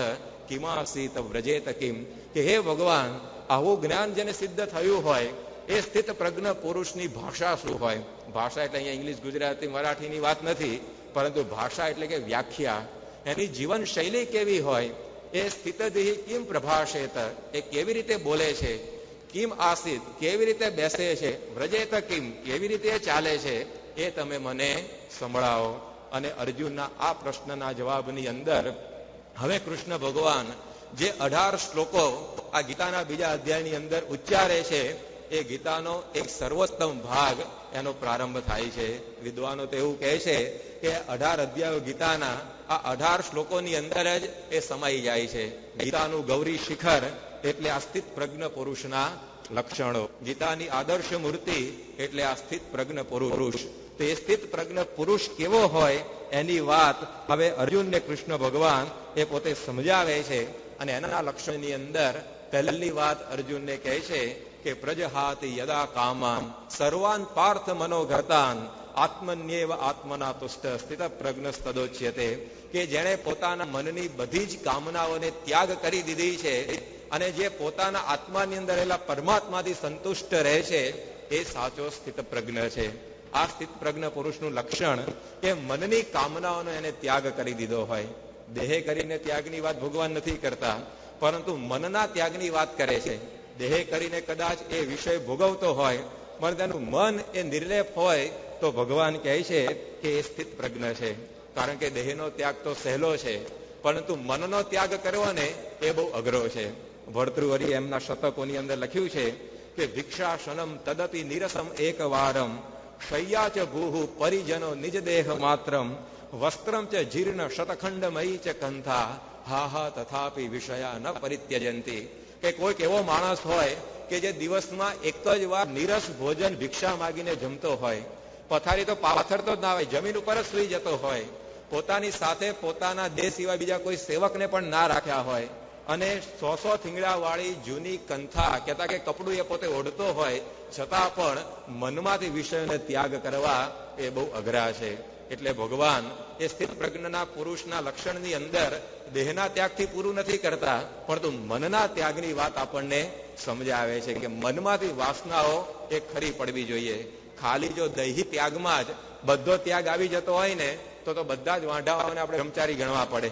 કિમાસીત વ્રજેત કિમ. કે હે ભગવાન, આવું જ્ઞાન જેને સિદ્ધ થયું હોય એ સ્થિત પ્રજ્ઞ પુરુષની ભાષા શું હોય. ભાષા એટલે અહીંયા ઇંગ્લિશ, ગુજરાતી, મરાઠીની વાત નથી, પરંતુ ભાષા એટલે કે વ્યાખ્યા. એની જીવન શૈલી કેવી હોય, એ સ્થિતદેહી કિમ પ્રભાષેત, એ કેવી રીતે બોલે છે, કિમ આસિત, કેવી રીતે બેસે છે, વ્રજેત કિમ, કેવી રીતે ચાલે છે, એ તમે મને સંભળાવો. અને અર્જુનના આ પ્રશ્નના જવાબની અંદર હવે કૃષ્ણ ભગવાન જે 18 શ્લોકો આ ગીતાના બીજા અધ્યાયની અંદર ઉચ્ચારે છે એ ગીતાનો એક સર્વોત્તમ ભાગ એનો પ્રારંભ થાય છે. વિદ્વાનો તો એવું કહે છે કે 18 અધ્યાયો ગીતાના આ 18 શ્લોકોની અંદર જ એ સમાઈ જાય છે. ગીતાનું ગૌરી શિખર એટલે આ સ્થિત પ્રજ્ઞ પુરુષના લક્ષણો. ગીતાની આદર્શ મૂર્તિ એટલે આ સ્થિત પ્રજ્ઞ પુરુષ. તો એ સ્થિત પ્રજ્ઞ પુરુષ કેવો હોય એની વાત હવે અર્જુનને કૃષ્ણ ભગવાન એ પોતે સમજાવે છે. અને એના લક્ષણની અંદર પહેલી વાત અર્જુનને કહે છે કે પ્રજહાતિ યદા કામાન સર્વાન પાર્થ મનોગતાન આત્મન્યેવ આત્મના તુષ્ટ સ્થિત પ્રજ્ઞસ્તદોચ્યતે. કે જેણે પોતાના મનની બધી જ કામનાઓને ત્યાગ કરી દીધી છે અને જે પોતાના આત્માની અંદર રહેલા પરમાત્માથી સંતુષ્ટ રહે છે એ સાચો સ્થિત પ્રજ્ઞ છે. આ સ્થિત પ્રજ્ઞ પુરુષનું લક્ષણ કે મનની કામનાઓનો એને ત્યાગ કરી દીધો હોય. દેહે કરીને ત્યાગની વાત ભગવાન નથી કરતા, પરંતુ મનના ત્યાગની વાત કરે છે. દેહે કરીને કદાચ એ વિષય ભોગવતો હોય પણ તેનું મન એ નિર્લેપ હોય તો ભગવાન કહે છે કે એ સ્થિત પ્રજ્ઞ છે. કારણ કે દેહનો ત્યાગ તો સહેલો છે, પરંતુ મનનો ત્યાગ કરવો ને એ બહુ અઘરો છે. ભર્તૃહરિ એમના શતકોની અંદર લખ્યું છે કે ભિક્ષાસનમ તદપી નિરસમ એકવારમ શય્યા ચ ભૂહુ પરિજનો નિજ દેહ માત્રમ વસ્ત્રમ ચ જીર્ણ શતખંડમયી ચ કંથા હા હા તથાપી વિષયા ન પરિત્યજંતી. કે કોઈક એવો માણસ હોય કે જે દિવસમાં એક જ વાર નિરસ ભોજન ભિક્ષા માગીને જમતો હોય, પથારી તો પાથરતો જ ના હોય, જમીન ઉપર જ સુઈ જતો હોય, પોતાની સાથે પોતાના દેહ સિવાય બીજા કોઈ સેવકને પણ ના રાખ્યા હોય, અને 100 થીંગડા વાળી જૂની કંથા કહેતા કે કપડું એ પોતે ઓઢતો હોય, છતાં પણ મનમાંથી વિષયને ત્યાગ કરવા એ બહુ અઘરા છે. એટલે ભગવાન એ સ્થિત પ્રજ્ઞના પુરુષના લક્ષણની અંદર દેહના ત્યાગથી પૂરું નથી કરતા, પરંતુ મનના ત્યાગની વાત આપણને સમજાવે છે કે મનમાંથી વાસનાઓ એ ખરી પડવી જોઈએ. ખાલી જો દૈહિક ત્યાગમાં જ બધો ત્યાગ આવી જતો હોય ને તો બધા જ વાંઢાઓને આપણે બ્રહ્મચારી ગણવા પડે,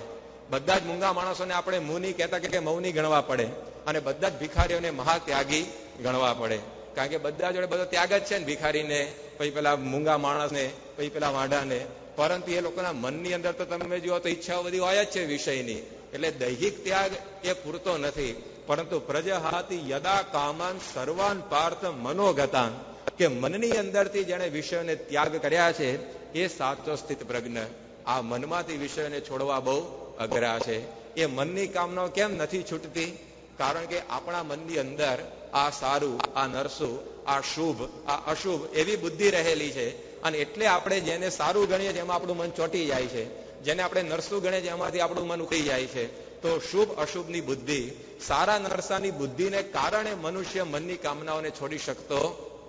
બધા જ મૂંગા માણસોને આપણે મુનિ કહેતા કે મૌની ગણવા પડે, અને બધા જ ભિખારીઓને મહાત્યાગી ગણવા પડે. કારણ કે બધા જોડે બધો ત્યાગ જ છે ને, ભિખારીને પછી પેલા મૂંગા માણસને પછી પેલા વાંઢાને, પરંતુ એ લોકોના મનની અંદર તો તમે જુઓ તો ઈચ્છાઓ બધી હોય જ છે વિષયની. એટલે દૈહિક ત્યાગ એ પૂરતો નથી, પરંતુ પ્રજહાતિ યદા કામાન સર્વાન પાર્થ મનોગતાન, કે મનની અંદરથી જેને વિષયોને ત્યાગ કર્યા છે એ સાચો સ્થિત પ્રજ્ઞ. આ મનમાંથી વિષયોને છોડવા બહુ અઘરા છે. એ મનની કામનાઓ કેમ નથી છૂટતી? કારણ કે આપણા મનની અંદર આ સારું, આ નરસું, આ શુભ, આ અશુભ એવી બુદ્ધિ રહેલી છે. અને એટલે આપણે જેને સારું ગણીએ છીએ એમાં આપણું મન ચોંટી જાય છે, જેને આપણે નરસું ગણીએ છીએ એમાંથી આપણું મન ઉતરી જાય છે. તો શુભ અશુભની બુદ્ધિ, સારા નરસાની બુદ્ધિને કારણે મનુષ્ય મનની કામનાઓને છોડી શકતો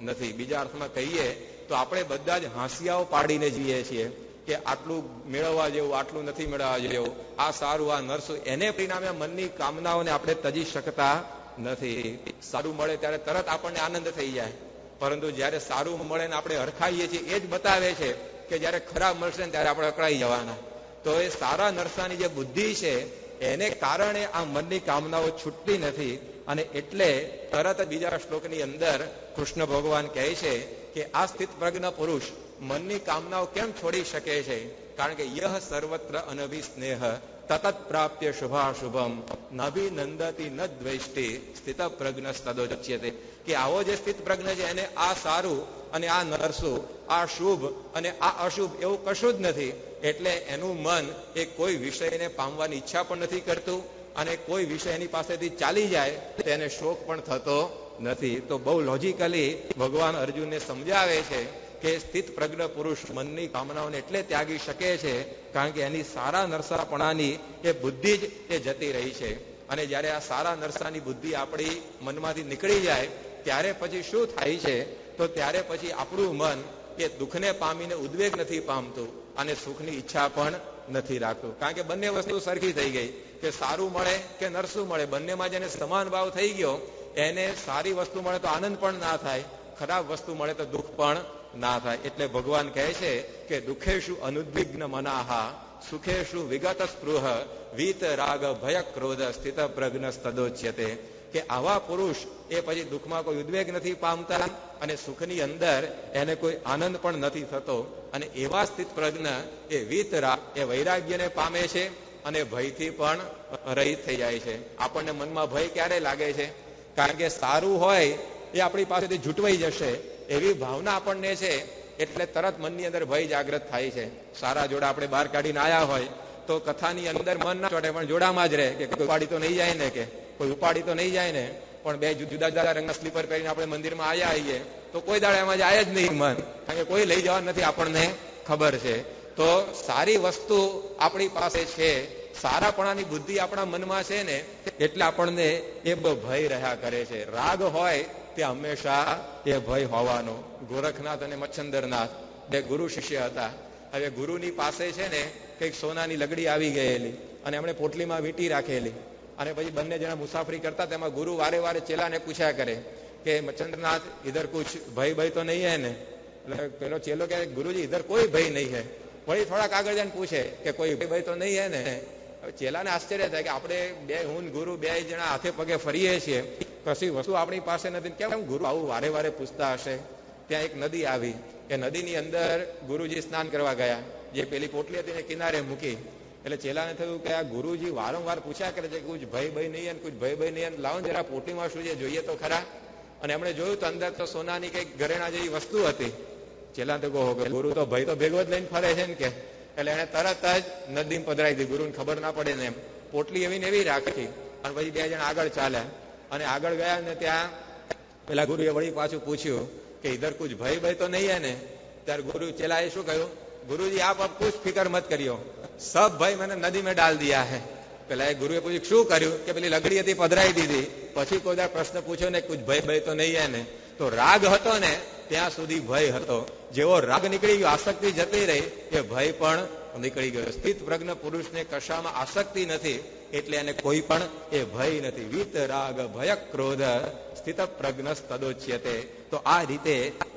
નથી. બીજા અર્થમાં કહીએ તો આપણે બધા જ હાંસિયાઓ પાડીને જીવીએ છીએ કે આટલું મેળવવા જેવું, આટલું નથી મેળવવા જેવું, આ સારું, આ નરસું. એને પરિણામે મનની કામનાઓને આપણે તજી શકતા નથી. સારું મળે ત્યારે તરત આપણને આનંદ થઈ જાય, પરંતુ જયારે સારું મળે ને આપણે હરખાઈએ છીએ એ જ બતાવે છે કે જયારે ખરાબ મળશે ને ત્યારે આપણે અકળાઈ જવાના. તો એ સારા નરસાની જે બુદ્ધિ છે એને કારણે આ મનની કામનાઓ છૂટતી નથી. અને એટલે તરત બીજા શ્લોકની અંદર કૃષ્ણ ભગવાન કહે છે કે આ સ્થિત પ્રજ્ઞ પુરુષ મનની કામનાઓ કેમ છોડી શકે છે? કારણ કે યહ સર્વત્ર અનભિસ્નેહ તતત પ્રાપ્ય શુભાશુભમ નભિનંદતી ન દ્વેષ્ટિ સ્થિત પ્રજ્ઞ તદોચ્યતે. કે આવો જે સ્થિત પ્રજ્ઞ છે એને આ સારું અને આ નરસું, આ શુભ અને આ અશુભ એવું કશું જ નથી. એટલે એનું મન એ કોઈ વિષયને પામવાની ઈચ્છા પણ નથી કરતું, અને કોઈ વિષય એની પાસેથી ચાલી જાય તેને શોક પણ થતો નથી. તો બહુ લોજિકલી ભગવાન અર્જુનને સમજાવે છે કે સ્થિત પ્રજ્ઞ પુરુષ મનની કામનાઓને એટલે ત્યાગી શકે છે કારણ કે એની સારા નરસાપણાની એ બુદ્ધિ જ એ જતી રહી છે. અને જ્યારે આ સારા નરસાની બુદ્ધિ આપણી મનમાંથી નીકળી જાય ત્યારે પછી શું થાય છે? તો ત્યારે પછી આપણું મન એ દુઃખને પામીને ઉદ્વેગ નથી પામતું અને સુખની ઈચ્છા પણ નથી રાખતું. કારણ કે બંને વસ્તુ સરખી થઈ ગઈ કે સારું મળે કે નરસું મળે, બંનેમાં જેને સમાન ભાવ થઈ ગયો એને સારી વસ્તુ મળે તો આનંદ પણ ના થાય, ખરાબ વસ્તુ મળે તો દુઃખ પણ ના થાય. એટલે ભગવાન કહે છે કે દુઃખેશુ અનુદ્વિગ્ન મનાહા સુખેશુ વિગત સ્પૃહ વીત રાગ ભય ક્રોધ સ્થિત પ્રજ્ઞ તદોચ્યતે. કે આવા પુરુષ એ પછી દુઃખમાં કોઈ ઉદ્વેગ નથી પામતા અને સુખની અંદર એને કોઈ આનંદ પણ નથી થતો. અને એવા સ્થિત પ્રજ્ઞ એ વીત રાગ એ વૈરાગ્યને પામે છે અને ભયથી પણ રહિત થઈ જાય છે. આપણને મનમાં ભય ક્યારે લાગે છે? કારણ કે સારું હોય એ આપણી પાસેથી જૂટવાઈ જશે એવી ભાવના આપણને છે, એટલે તરત મનની અંદર ભય જાગૃત થાય છે. સારા જોડા આપણે બહાર કાઢીને આયા હોય તો કથાની અંદર મન ના ચોટે પણ જોડામાં જ રહે કે કોઈ ઉપાડી તો નહીં જાય ને, કે કોઈ ઉપાડી તો નહીં જાય ને. પણ બે જુદા જુદા રંગના સ્લીપર પહેરીને આપણે મંદિરમાં આયા આવીએ તો કોઈ દાડે એમાં જાય જ નહીં મન, કારણ કે કોઈ લઈ જવા નથી, આપણને ખબર છે. તો સારી વસ્તુ આપણી પાસે છે, સારાપણાની બુદ્ધિ આપણા મનમાં છે ને, એટલે આપણને એ ભય રહ્યા કરે છે. રાગ હોય તે હંમેશા એ ભય હોવાનો. ગોરખનાથ અને મચ્છંદરનાથ બે ગુરુ શિષ્ય હતા. હવે ગુરુની પાસે છે ને કંઈક સોનાની લગડી આવી ગયેલી અને એમણે પોટલીમાં વીંટી રાખેલી. અને પછી બંને જણા મુસાફરી કરતા તેમાં ગુરુ વારે વારે ચેલાને પૂછ્યા કરે કે મચ્છંદ્રનાથ ઇધર કુછ ભય તો નહીં હે ને? એટલે પેલો ચેલો કે ગુરુજી ઇધર કોઈ ભય નહીં હે. વળી થોડાક આગળ જઈને પૂછે કે કોઈ ભય તો નહીં હે ને? ચેલાને આશ્ચર્ય થાય કે આપણે બે, હું ગુરુ બે જણા હાથે પગે ફરીએ છીએ, કશી વસ્તુ આપણી પાસે નથી, કેમ ગુરુ આવું વારે વારે પૂછતા હશે? ત્યાં એક નદી આવી. એ નદીની અંદર ગુરુજી સ્નાન કરવા ગયા. જે પેલી પોટલી હતી ને કિનારે મૂકી. એટલે ચેલાને થયું કે આ ગુરુજી વારંવાર પૂછ્યા કરે છે કુછ ભય નહીં અને કુછ ભય નહીં, લાવો જરા પોટલીમાં શું છે જોઈએ તો ખરા. અને એમણે જોયું તો અંદર તો સોનાની કઈક ઘરેણા જેવી વસ્તુ હતી. ચેલા તો કહો ગુરુ તો ભય તો ભેગો જ લઈને ફરે છે ને કે. એટલે એને તરત જ નદીમાં પધરાઈ દીધી, ગુરુને ખબર ના પડે ને એમ. પોટલી એવી ને એવી રાખી અને પછી બે જણા આગળ ચાલ્યા. અને આગળ ગયા ને ત્યાં પેલા ગુરુએ વળી પાછું પૂછ્યું કે ઇધર કુછ ભય તો નહીં હે ને? ત્યારે ગુરુ ચેલાએ શું કહ્યું? गुरुजी आप अब कुछ फिक्र मत करियो, सब भाई मैंने नदी में डाल दिया है. પેલા એ ગુરુએ પૂછ્યું શું કર્યું? કે પેલી લગડી હતી પધરાઈ દીધી. પછી કોઈ પ્રશ્ન પૂછ્યો ને કુછ ભય તો નહીં હે ને? તો રાગ હતો ને ત્યાં સુધી ભય હતો. જેવો રાગ નીકળી ગયો, આસક્તિ જતી રહી, એ ભય પણ નીકળી ગયો. સ્થિત પ્રજ્ઞ પુરુષને કશામાં આસક્તિ નથી એટલે એને કોઈ પણ એ ભય નથી. વીત રાગ ભય ક્રોધ સ્થિત પ્રજ્ઞ તદોચ્યતે. તો આ રીતે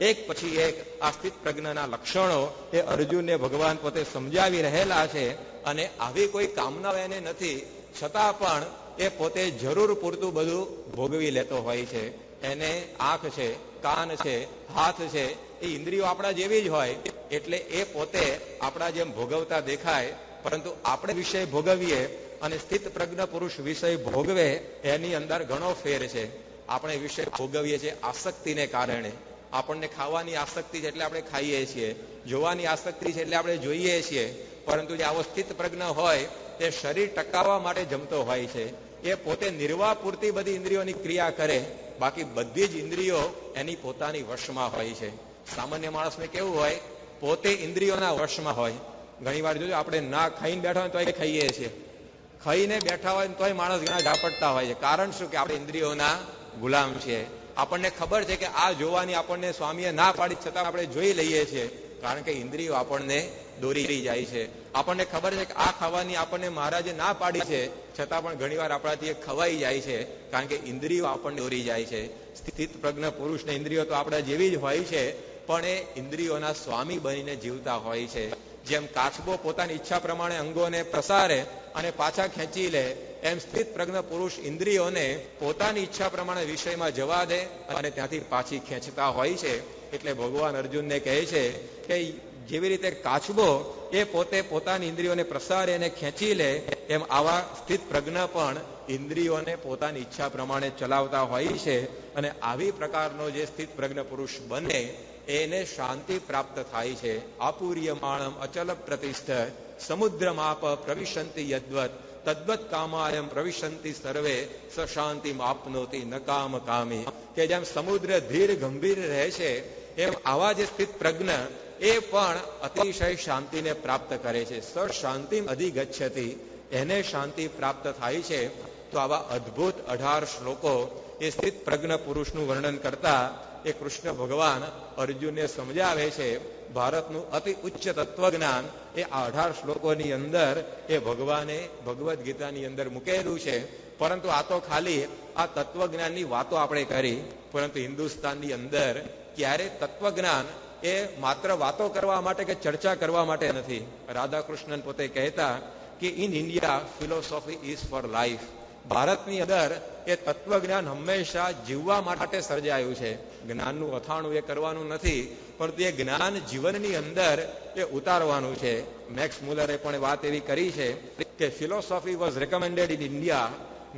એક પછી એક આ સ્થિત પ્રજ્ઞના લક્ષણો એ અર્જુનને ભગવાન પોતે સમજાવી રહેલા છે. અને આવી કોઈ કામના એને નથી, છતાં પણ એ પોતે જરૂર પૂરતું બધું ભોગવી લેતો હોય છે. એને આંખ છે, કાન છે, હાથ છે, એ ઇન્દ્રિયો આપણા જેવી જ હોય, એટલે એ પોતે આપણા જેમ ભોગવતા દેખાય, પરંતુ આપણે વિષય ભોગવીએ અને સ્થિત પ્રજ્ઞ પુરુષ વિષય ભોગવે એની અંદર ઘણો ફેર છે. આપણે વિષય ભોગવીએ છીએ આસક્તિને કારણે. આપણને ખાવાની આસક્તિ છે એટલે આપણે ખાઈએ છીએ, જોવાની આસક્તિ છે એટલે આપણે જોઈએ છીએ, પરંતુ જે આવો સ્થિત પ્રજ્ઞ હોય તે શરીર ટકાવવા માટે જમતો હોય છે. એ પોતે નિર્વાહ પૂરતી બધી ઇન્દ્રિયોની ક્રિયા કરે, બાકી બધી જ ઇન્દ્રિયો એની પોતાની વશમાં હોય છે. સામાન્ય માણસને કેવું હોય, પોતે ઇન્દ્રિયોના વશમાં હોય. ઘણી વાર જોજો, આપણે ના ખાઈને બેઠા હોય તોય ખાઈએ છીએ, ખાઈને બેઠા હોય તોય માણસ ઘણા ઝાપટતા હોય છે. કારણ શું? કે આપણે ઇન્દ્રિયોના ગુલામ છીએ. આપણને ખબર છે કે આ જોવાની આપણને સ્વામીએ ના પાડી, છતાં આપણે જોઈ લઈએ છીએ, કારણ કે ઇન્દ્રિયો આપણને દોરી જાય છે. આપણને ખબર છે કે આ ખાવાની આપણને મહારાજે ના પાડી છે, છતાં પણ ઘણીવાર આપણાથી ખવાઈ જાય છે, કારણ કે ઇન્દ્રિયો આપણને દોરી જાય છે. સ્થિત પ્રજ્ઞ પુરુષને ઇન્દ્રિયો તો આપણા જેવી જ હોય છે, પણ એ ઇન્દ્રિયોના સ્વામી બનીને જીવતા હોય છે. જેમ કાચબો પોતાની ઈચ્છા પ્રમાણે અંગોને પ્રસારે અને પાછા ખેંચી લે, એમ સ્થિત પ્રજ્ઞ પુરુષ ઇન્દ્રિયોને પોતાની ઈચ્છા પ્રમાણે વિષયમાં જવા દે અને ત્યાંથી પાછી ખેંચતા હોય છે. એટલે ભગવાન અર્જુનને કહે છે કે જેવી રીતે કાચબો એ પોતે પોતાની ઇન્દ્રિયોને પ્રસારે અને ખેંચી લે, એમ આવા સ્થિત પ્રજ્ઞ પણ ઇન્દ્રિયોને પોતાની ઈચ્છા પ્રમાણે ચલાવતા હોય છે. અને આવી પ્રકારનો જે સ્થિત પ્રજ્ઞ પુરુષ બને એને શાંતિ પ્રાપ્ત થાય છે. આપૂર્યમાણમ અચલ પ્રતિષ્ઠ સમુદ્રમાપ પ્રવિશંતિ યદ્વત તદ્વત કામાયમ પ્રવિશંતિ સર્વે સ શાંતિ આપનોતી ન કામ કામી. કે જેમ સમુદ્ર ધીર ગંભીર રહે છે, એમ આવા જે સ્થિત પ્રજ્ઞ એ પણ અતિશય શાંતિને પ્રાપ્ત કરે છે. સ શાંતિ અધિગચ્છતિ, એને શાંતિ પ્રાપ્ત થાય છે. તો આવા અદ્ભુત 18 શ્લોકો એ સ્થિત પ્રજ્ઞ પુરુષનું વર્ણન કરતા એ કૃષ્ણ ભગવાન અર્જુનને સમજાવે છે. ભારતનું અતિ ઉચ્ચ તત્વજ્ઞાન એ આ 18 શ્લોકોની અંદર એ ભગવાને ભગવદ્ ગીતાની અંદર મૂકેલું છે. પરંતુ આ તો ખાલી આ તત્વજ્ઞાનની વાતો આપણે કરી, પરંતુ હિન્દુસ્તાનની અંદર ક્યારે તત્વજ્ઞાન એ માત્ર વાતો કરવા માટે કે ચર્ચા કરવા માટે નથી. રાધાકૃષ્ણન પોતે કહેતા કે in India philosophy is four life. ભારતની અંદર એ તત્વજ્ઞાન હંમેશા જીવવા માટે સર્જાયું છે. જ્ઞાનનું અથાણું એ કરવાનું નથી, પરંતુ એ જ્ઞાન જીવનની અંદર એ ઉતારવાનું છે. મેક્સ મુલરે પણ વાત એવી કરી છે કે philosophy was recommended in India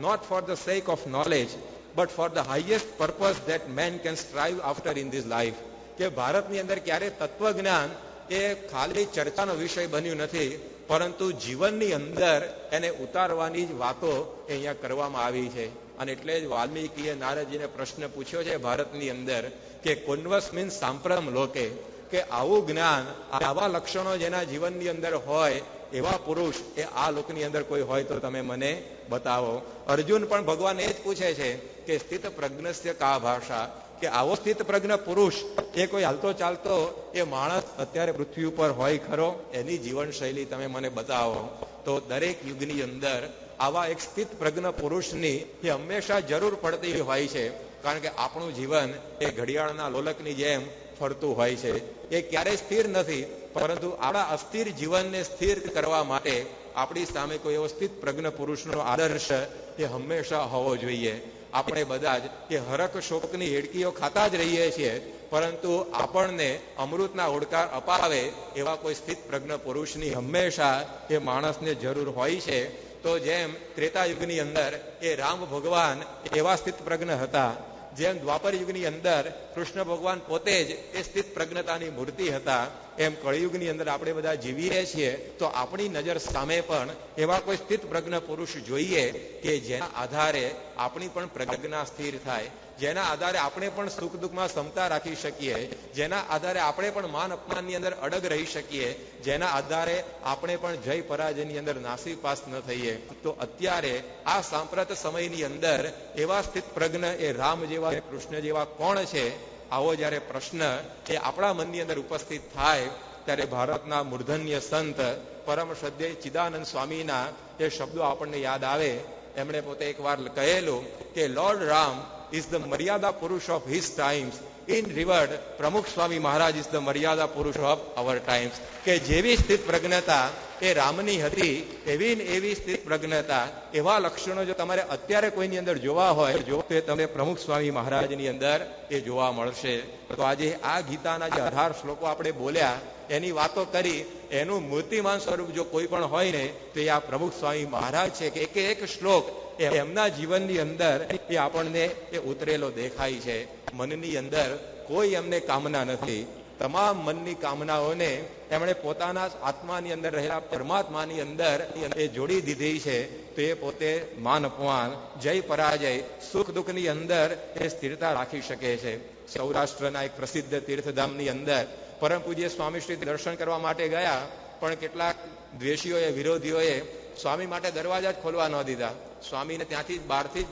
not for the sake of knowledge but for the highest purpose that man can strive after in this life. કે ભારતની અંદર ક્યારે તત્વજ્ઞાન એ ખાલી ચર્ચાનો વિષય બન્યું નથી, પરંતુ જીવનની અંદર એને ઉતારવાની જ વાતો અહીંયા કરવામાં આવી છે. અને એટલે જ વાલ્મીકીએ નારદજીને પ્રશ્ન પૂછ્યો છે ભારતની અંદર કે કોન્વસ મીન્સ સાંપ્રમ લોકે, કે આવું જ્ઞાન, આવા લક્ષણો જેના જીવનની અંદર હોય એવા પુરુષ એ આ લોકની અંદર કોઈ હોય તો તમે મને બતાવો. અર્જુન પણ ભગવાન એ જ પૂછે છે કે સ્થિત પ્રજ્ઞસ્ય કા ભાષા, કે આવો સ્થિત પ્રજ્ઞ પુરુષ એ કોઈ હાલતો ચાલતો એ માણસ અત્યારે પૃથ્વી ઉપર હોય ખરો? એની જીવનશૈલી તમે મને બતાવો. તો દરેક યુગની અંદર આવા એક સ્થિત પ્રજ્ઞ પુરુષની એ હંમેશા જરૂર પડતી હોય છે, કારણ કે આપણું જીવન એ ઘડિયાળના લોલકની જેમ ફરતું હોય છે. એ ક્યારેય સ્થિર નથી, પરંતુ આપણા અસ્થિર જીવનને સ્થિર કરવા માટે આપણી સામે કોઈ એવો સ્થિત પ્રજ્ઞ પુરુષનો આદર્શ એ હંમેશા હોવો જોઈએ. આપણે બધા જ એ હરખ શોકની હેડકીઓ ખાતા જ રહીએ છીએ, પરંતુ આપણને અમૃતના ઓડકાર અપાવે એવા કોઈ સ્થિત પ્રજ્ઞ પુરુષની હંમેશા એ માણસને જરૂર હોય છે. તો જેમ ત્રેતા યુગની અંદર એ રામ ભગવાન એવા સ્થિત પ્રજ્ઞ હતા, જેમ દ્વાપર યુગની અંદર કૃષ્ણ ભગવાન પોતે જ એ સ્થિત પ્રજ્ઞતાની મૂર્તિ હતા, એમ કળિયુગની અંદર આપણે બધા જીવીએ છીએ તો આપણી નજર સામે પણ એવા કોઈ સ્થિત પ્રજ્ઞ પુરુષ જોઈએ કે જેના આધારે આપણી પણ પ્રજ્ઞા સ્થિર થાય, જેના આધારે આપણે પણ સુખ દુઃખમાં સમતા રાખી શકીએ, જેના આધારે આપણે પણ માન અપમાનની અંદર અડગ રહી શકીએ, જેના આધારે આપણે પણ જય પરાજયની અંદર નાસીપાસ ન થઈએ. તો અત્યારે આ સાંપ્રત સમયની અંદર એવા સ્થિત પ્રજ્ઞ એ રામ જેવા કૃષ્ણ જેવા કોણ છે? આવો જ્યારે પ્રશ્ન એ આપણા મનની અંદર ઉપસ્થિત થાય ત્યારે ભારતના મૂર્ધન્ય સંત પરમ શ્રદ્ધેય ચિદાનંદ સ્વામીના એ શબ્દો આપણને યાદ આવે. એમણે પોતે એકવાર કહેલું કે lord Ram is the Maryada Purush of his times. In reward, પ્રમુખ Swami Maharaj is the Maryada Purush of our times. કે જેવી સ્થિત પ્રજ્ઞતા એ રામની હતી એવી સ્થિત પ્રજ્ઞતા, એવા લક્ષણો જો તમારે અત્યારે કોઈની અંદર જોવા હોય તો તમને પ્રમુખ સ્વામી મહારાજની અંદર એ જોવા મળશે. તો આજે આ ગીતાના જે 18 શ્લોકો આપણે બોલ્યા એની વાતો કરી, એનું મૂર્તિમાન સ્વરૂપ જો કોઈ પણ હોય ને તો એ આ પ્રમુખ સ્વામી મહારાજ છે. કે એક શ્લોક એમના જીવનની અંદર એ આપણને એ ઉતરેલો દેખાય છે. મનની અંદર કોઈ એમને કામના નથી. તમામ મનની કામનાઓને એમણે પોતાના આત્માની અંદર રહેલા પરમાત્માની અંદર એ જોડી દીધી છે. તો એ પોતે માન અપમાન, જય પરાજય, સુખ દુઃખની અંદર એ સ્થિરતા રાખી શકે છે. સૌરાષ્ટ્રના એક પ્રસિદ્ધ તીર્થધામની અંદર પરમ પૂજ્ય સ્વામીશ્રી દર્શન કરવા માટે ગયા, પણ કેટલાક દ્વેષીઓએ, વિરોધીઓએ સ્વામી માટે દરવાજા જ ખોલવા ન દીધા. સ્વામીને ત્યાંથી બહારથી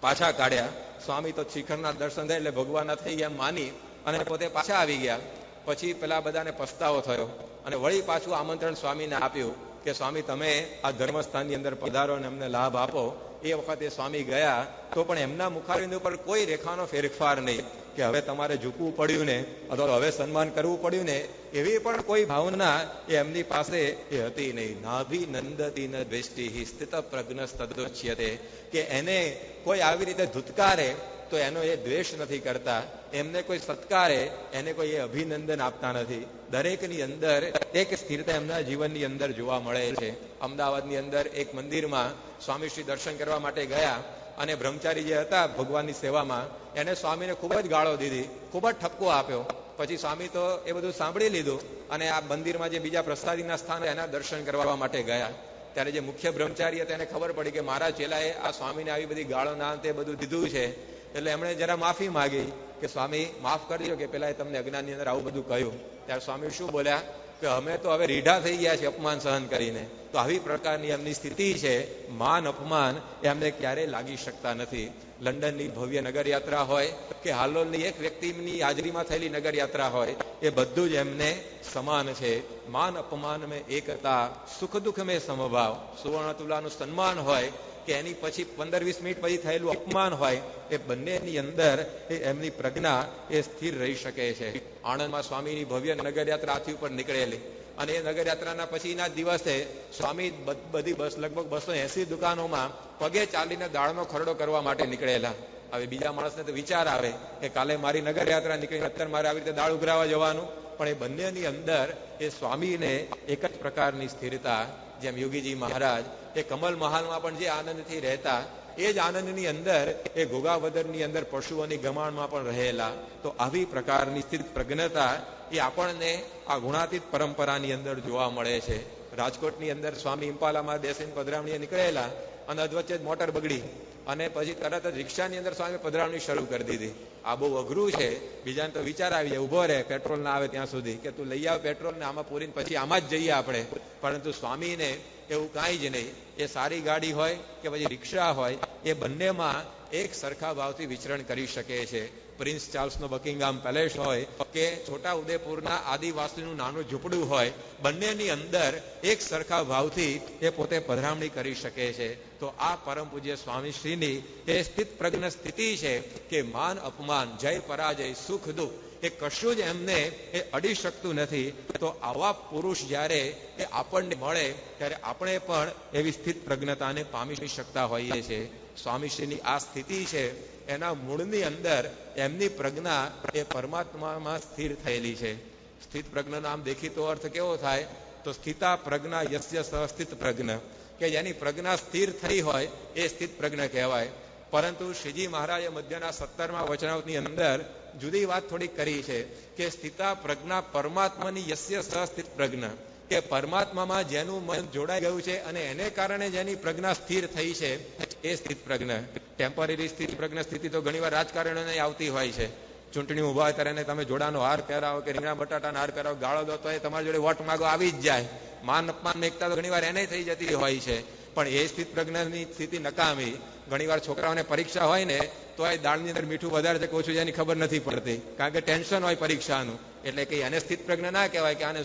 પાછા કાઢ્યા. સ્વામી તો શિખરના દર્શન થાય એટલે ભગવાનના થઈ ગયા એમ માની અને પોતે પાછા આવી ગયા. પછી પેલા બધાને પસ્તાવો થયો અને વળી પાછું આમંત્રણ સ્વામીને આપ્યું કે સ્વામી તમે આ ધર્મસ્થાનની અંદર પધારો અને અમને લાભ આપો. એ વખતે સ્વામી ગયા તો પણ એમના મુખારવિંદ ઉપર કોઈ રેખાનો ફેરફાર નહીં કે હવે તમારે ઝૂકવું પડ્યું ને અથવા હવે સન્માન કરવું પડ્યું ને, એવી પણ કોઈ ભાવના એમની પાસે એ હતી નહીં. નાભી નંદતી ન દ્વેષ્ટિ સ્થિત પ્રજ્ઞ તદોચ્યતે, કે એને કોઈ આવી રીતે ધુતકારે તો એનો એ દ્વેષ નથી કરતા, એમને કોઈ સત્કારે એને કોઈ એ અભિનંદન આપતા નથી. દરેકની અંદર એક સ્થિરતા એમના જીવનની અંદર જોવા મળે છે. અમદાવાદની અંદર એક મંદિરમાં સ્વામીશ્રી દર્શન કરવા માટે ગયા અને બ્રહ્મચારી જે હતા ભગવાનની સેવામાં એને સ્વામીને ખૂબ જ ગાળો દીધી, ખૂબ જ ઠપકો આપ્યો. પછી સ્વામી તો એ બધું સાંભળી લીધું અને આ મંદિરમાં જે બીજા પ્રસાદીના સ્થાન એના દર્શન કરવા માટે ગયા. ત્યારે જે મુખ્ય બ્રહ્મચારી હતા એને ખબર પડી કે મારા ચેલાએ આ સ્વામીને આવી બધી ગાળો ના તે બધું દીધું છે. એટલે એમણે જરા માફી માગી કે સ્વામી માફ કરજો કે પેલા તમને અજ્ઞાનની અંદર આવું બધું કહ્યું. ત્યારે સ્વામી શું બોલ્યા કે અમે તો હવે રીઢા થઈ ગયા છે અપમાન સહન કરીને. તો આવી પ્રકારની એમની સ્થિતિ છે. માન અપમાન એમને ક્યારેય લાગી શકતા નથી. લંડનની ભવ્ય નગરયાત્રા હોય કે હાલોલની એક વ્યક્તિની હાજરીમાં થયેલી નગરયાત્રા હોય, એ બધું જ એમને સમાન છે. માન અપમાન મેં એકતા, સુખ દુઃખ મેં સમભાવ. સુવર્ણ તુલાનું સન્માન હોય કે એની પછી 15-20 મિનિટ પછી થયેલું અપમાન હોય, એ બંનેની અંદર એમની પ્રજ્ઞા એ સ્થિર રહી શકે છે. આણંદમાં સ્વામીની ભવ્ય નગરયાત્રા હાથી ઉપર નીકળેલી અને એ નગરયાત્રાના પછીના દિવસે સ્વામી બધી લગભગ 280 દુકાનોમાં પગે ચાલીને દાળનો ખરડો કરવા માટે નીકળેલા. હવે બીજા માણસને તો વિચાર આવે કે કાલે મારી નગરયાત્રા નીકળીને અત્યારે મારે આવી રીતે દાળ ઉઘરાવા જવાનું, પણ એ બંનેની અંદર એ સ્વામીને એક જ પ્રકારની સ્થિરતા. જેમ યોગીજી મહારાજ એ કમલ મહાલમાં પણ જે આનંદથી રહેતા, એ જ આનંદની અંદર એ ઘોઘાવદરની અંદર પશુઓની ગમાણમાં પણ રહેલા. તો આવી પ્રકારની સ્થિત પ્રજ્ઞતા એ આપણને આ ગુણાતીત પરંપરાની અંદર જોવા મળે છે. રાજકોટની અંદર સ્વામી ઇમ્પાલામાં બેસીને પધરામણીએ નીકળેલા અને અધવચ્ચે જ મોટર બગડી અને પછી તરત જ રિક્ષાની અંદર સ્વામી પધરામણી શરૂ કરી દીધી. આ બહુ અઘરું છે. બીજાને તો વિચાર આવી જાય ઉભો રહે પેટ્રોલ ના આવે ત્યાં સુધી કે તું લઈ આવ પેટ્રોલ ને આમાં પૂરીને પછી આમાં જ જઈએ આપણે. પરંતુ સ્વામીને એવું કાંઈ જ નહીં. એ સારી ગાડી હોય કે પછી રિક્ષા હોય, એ બંનેમાં એક સરખા ભાવથી વિચરણ કરી શકે છે. પ્રિન્સ ચાર્લ્સનો બકિંગહામ પેલેસ હોય કે છોટા ઉદેપુરના આદિવાસીનું નાનું ઝૂંપડું હોય, બંનેની અંદર એક સરખા ભાવથી એ પોતે પધરામણી કરી શકે છે. તો આ પરમ પૂજ્ય સ્વામીશ્રીની એ સ્થિત પ્રજ્ઞ સ્થિતિ છે કે માન અપમાન, જય પરાજય, સુખ દુઃખ એ કશું જ એમને એ અડી શકતું નથી. તો આવા પુરુષ જ્યારે એ આપણને મળે ત્યારે આપણે પણ એવી સ્થિત પ્રજ્ઞતાને પામી શકતા હોઈએ છીએ. સ્વામીશ્રીની આ સ્થિતિ છે, એના મૂળની અંદર એમની પ્રજ્ઞા એ પરમાત્મામાં સ્થિર થયેલી છે. સ્થિત પ્રજ્ઞનો આમ દેખીતો અર્થ કેવો થાય તો સ્થિતા પ્રજ્ઞા યસ્ય સહસ્થિત પ્રજ્ઞ, કે જેની પ્રજ્ઞા સ્થિર થઈ હોય એ સ્થિત પ્રજ્ઞ કહેવાય. પરંતુ શ્રીજી મહારાજે મધ્યના 17મા વચનાવતની અંદર જુદી વાત થોડીક કરી છે કે સ્થિતા પ્રજ્ઞા પરમાત્માની યસ્ય સહસ્થિત પ્રજ્ઞ, કે પરમાત્મામાં જેનું મન જોડાઈ ગયું છે અને એને કારણે જેની પ્રજ્ઞા સ્થિર થઈ છે એ સ્થિત પ્રજ્ઞ. ટેમ્પરરી સ્થિત પ્રજ્ઞ સ્થિતિ તો ઘણીવાર રાજકારણીઓને આવતી હોય છે. ચૂંટણી ઉભા હોય ત્યારે તમે જોડાનો હાર પહેરાવો કે રીંગણા બટાટાનો હાર પહેરાવો, ગાળો દો તો એ તમારી જોડે વોટ માગો આવી જ જાય. માન અપમાન એકતા તો ઘણીવાર એને થઈ જતી હોય છે. પણ એ સ્થિત પ્રજ્ઞાની સ્થિતિ નકામી. ઘણીવાર છોકરાઓને પરીક્ષા હોય ને તો એ દાળની અંદર મીઠું વધારે છે કે ઓછું છે એની ખબર નથી પડતી, કારણ કે ટેન્શન હોય પરીક્ષાનું. એટલે કે એને સ્થિત પ્રજ્ઞા ના કહેવાય કે આને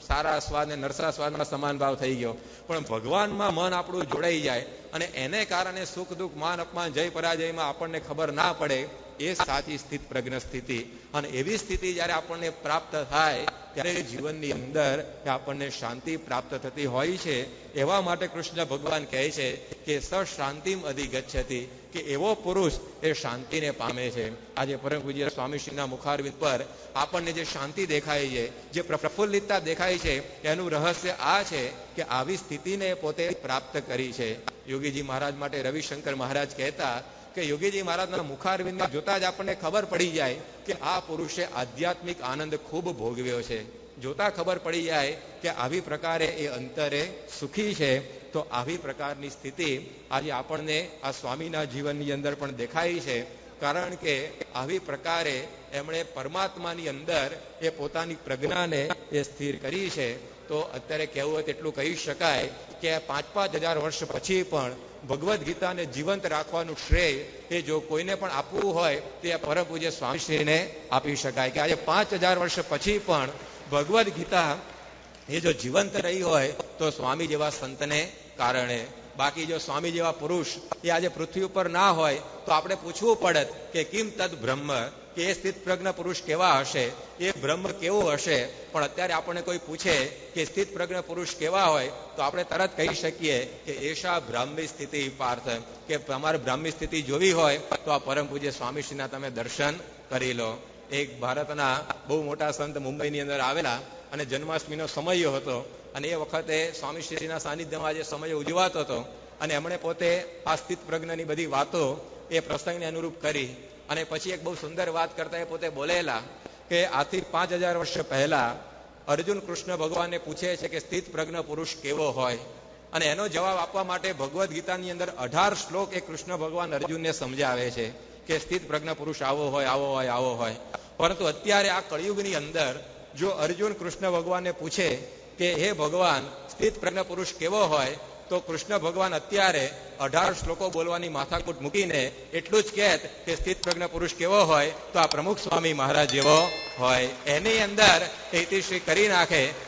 સારા સ્વાદ ને નરસા સ્વાદમાં સમાન ભાવ થઈ ગયો. પણ ભગવાનમાં મન આપણું જોડાઈ જાય અને એને કારણે સુખ દુઃખ માન અપમાન જય પરાજયમાં આપણને ખબર ના પડે, એ સાચી સ્થિત પ્રજ્ઞ સ્થિતિ. અને એવી સ્થિતિ જ્યારે આપણને પ્રાપ્ત થાય ત્યારે જીવનની અંદર આપણને શાંતિ પ્રાપ્ત થતી હોય છે. એવા માટે કૃષ્ણ ભગવાન કહે છે કે સ શાંતિમ અધિગચ્છતિ, કે એવો પુરુષ એ શાંતિને પામે છે. આજે પરમ પૂજ્ય સ્વામીશ્રીના મુખારવિંદ પર આપણને જે શાંતિ દેખાય છે, જે પ્રફુલ્લિતતા દેખાય છે, એનું રહસ્ય આ છે કે આવી સ્થિતિને પોતે પ્રાપ્ત કરી છે. યોગીજી મહારાજ માટે રવિશંકર મહારાજ કહેતા કે યોગીજી મહારાજના મુખારવિંદને જોતા જ આપણને ખબર પડી જાય કે આ પુરુષે આધ્યાત્મિક આનંદ ખૂબ ભોગવ્યો છે. જોતા ખબર પડી જાય કે આવી પ્રકારે એ અંતરે સુખી છે. તો આવી પ્રકારની સ્થિતિ આજે આપણને આ સ્વામીના જીવનની અંદર પણ દેખાય છે. કારણ કે આવી પ્રકારે એમણે પરમાત્માની અંદર એ પોતાની પ્રજ્ઞાને એ સ્થિર કરી છે. તો અત્યારે કહેવું હોય તેટલું કહી શકાય કે 5,000 વર્ષ પછી પણ ભગવદ્ ગીતાને જીવંત રાખવાનું શ્રેય એ જો કોઈને પણ આપવું હોય તે પરમ પૂજ્ય સ્વામીશ્રીને આપી શકાય. કે આજે 5,000 વર્ષ પછી પણ ભગવદ્ ગીતા એ જો જીવંત રહી હોય તો સ્વામી જેવા સંતને કારણે. બાકી જો સ્વામી જેવા પુરુષ એ આજે પૃથ્વી ઉપર ના હોય તો આપણે પૂછવું પડત કે કિમ તદ બ્રહ્મ, કે એ સ્થિત પ્રજ્ઞ પુરુષ કેવા હશે, એ બ્રહ્મ કેવો હશે. પણ અત્યારે આપણને કોઈ પૂછે કે સ્થિત પ્રજ્ઞ પુરુષ કેવા હોય તો આપણે તરત કહી શકીએ કે એશા બ્રાહ્મી સ્થિતિ પાર્થ, કે તમારે બ્રાહ્મી સ્થિતિ જોવી હોય તો આ પરમ પૂજ્ય સ્વામીશ્રીના તમે દર્શન કરી લો. એક ભારતના બહુ મોટા સંત મુંબઈની અંદર આવેલા અને જન્માષ્ટમીનો સમય હતો અને એ વખતે સ્વામીશ્રીના સાનિધ્યમાં જે સમય ઉજવાતો હતો અને એમણે પોતે આ સ્થિત પ્રજ્ઞની બધી વાતો એ પ્રસંગને અનુરૂપ કરી. અને પછી એક બહુ સુંદર વાત કરતા એ પોતે બોલેલા કે આથી 5,000 વર્ષ પહેલા અર્જુન કૃષ્ણ ભગવાનને પૂછે છે કે સ્થિત પ્રજ્ઞ પુરુષ કેવો હોય, અને એનો જવાબ આપવા માટે ભગવદ્ ગીતાની અંદર 18 શ્લોક એ કૃષ્ણ ભગવાન અર્જુનને સમજાવે છે કે સ્થિત પ્રજ્ઞ પુરુષ આવો હોય, આવો હોય, આવો હોય. પરંતુ અત્યારે આ કળિયુગની અંદર જો અર્જુન કૃષ્ણ ભગવાનને પૂછે કે હે ભગવાન સ્થિત પ્રજ્ઞ પુરુષ કેવો હોય, તો કૃષ્ણ ભગવાન અત્યારે 18 શ્લોકો બોલવાની માથાકૂટ મૂકીને એટલું જ કહેત કે સ્થિત પ્રજ્ઞ પુરુષ કેવો હોય તો આ પ્રમુખ સ્વામી મહારાજ જેવો હોય. એની અંદર ઇતિશ્રી કરી નાખે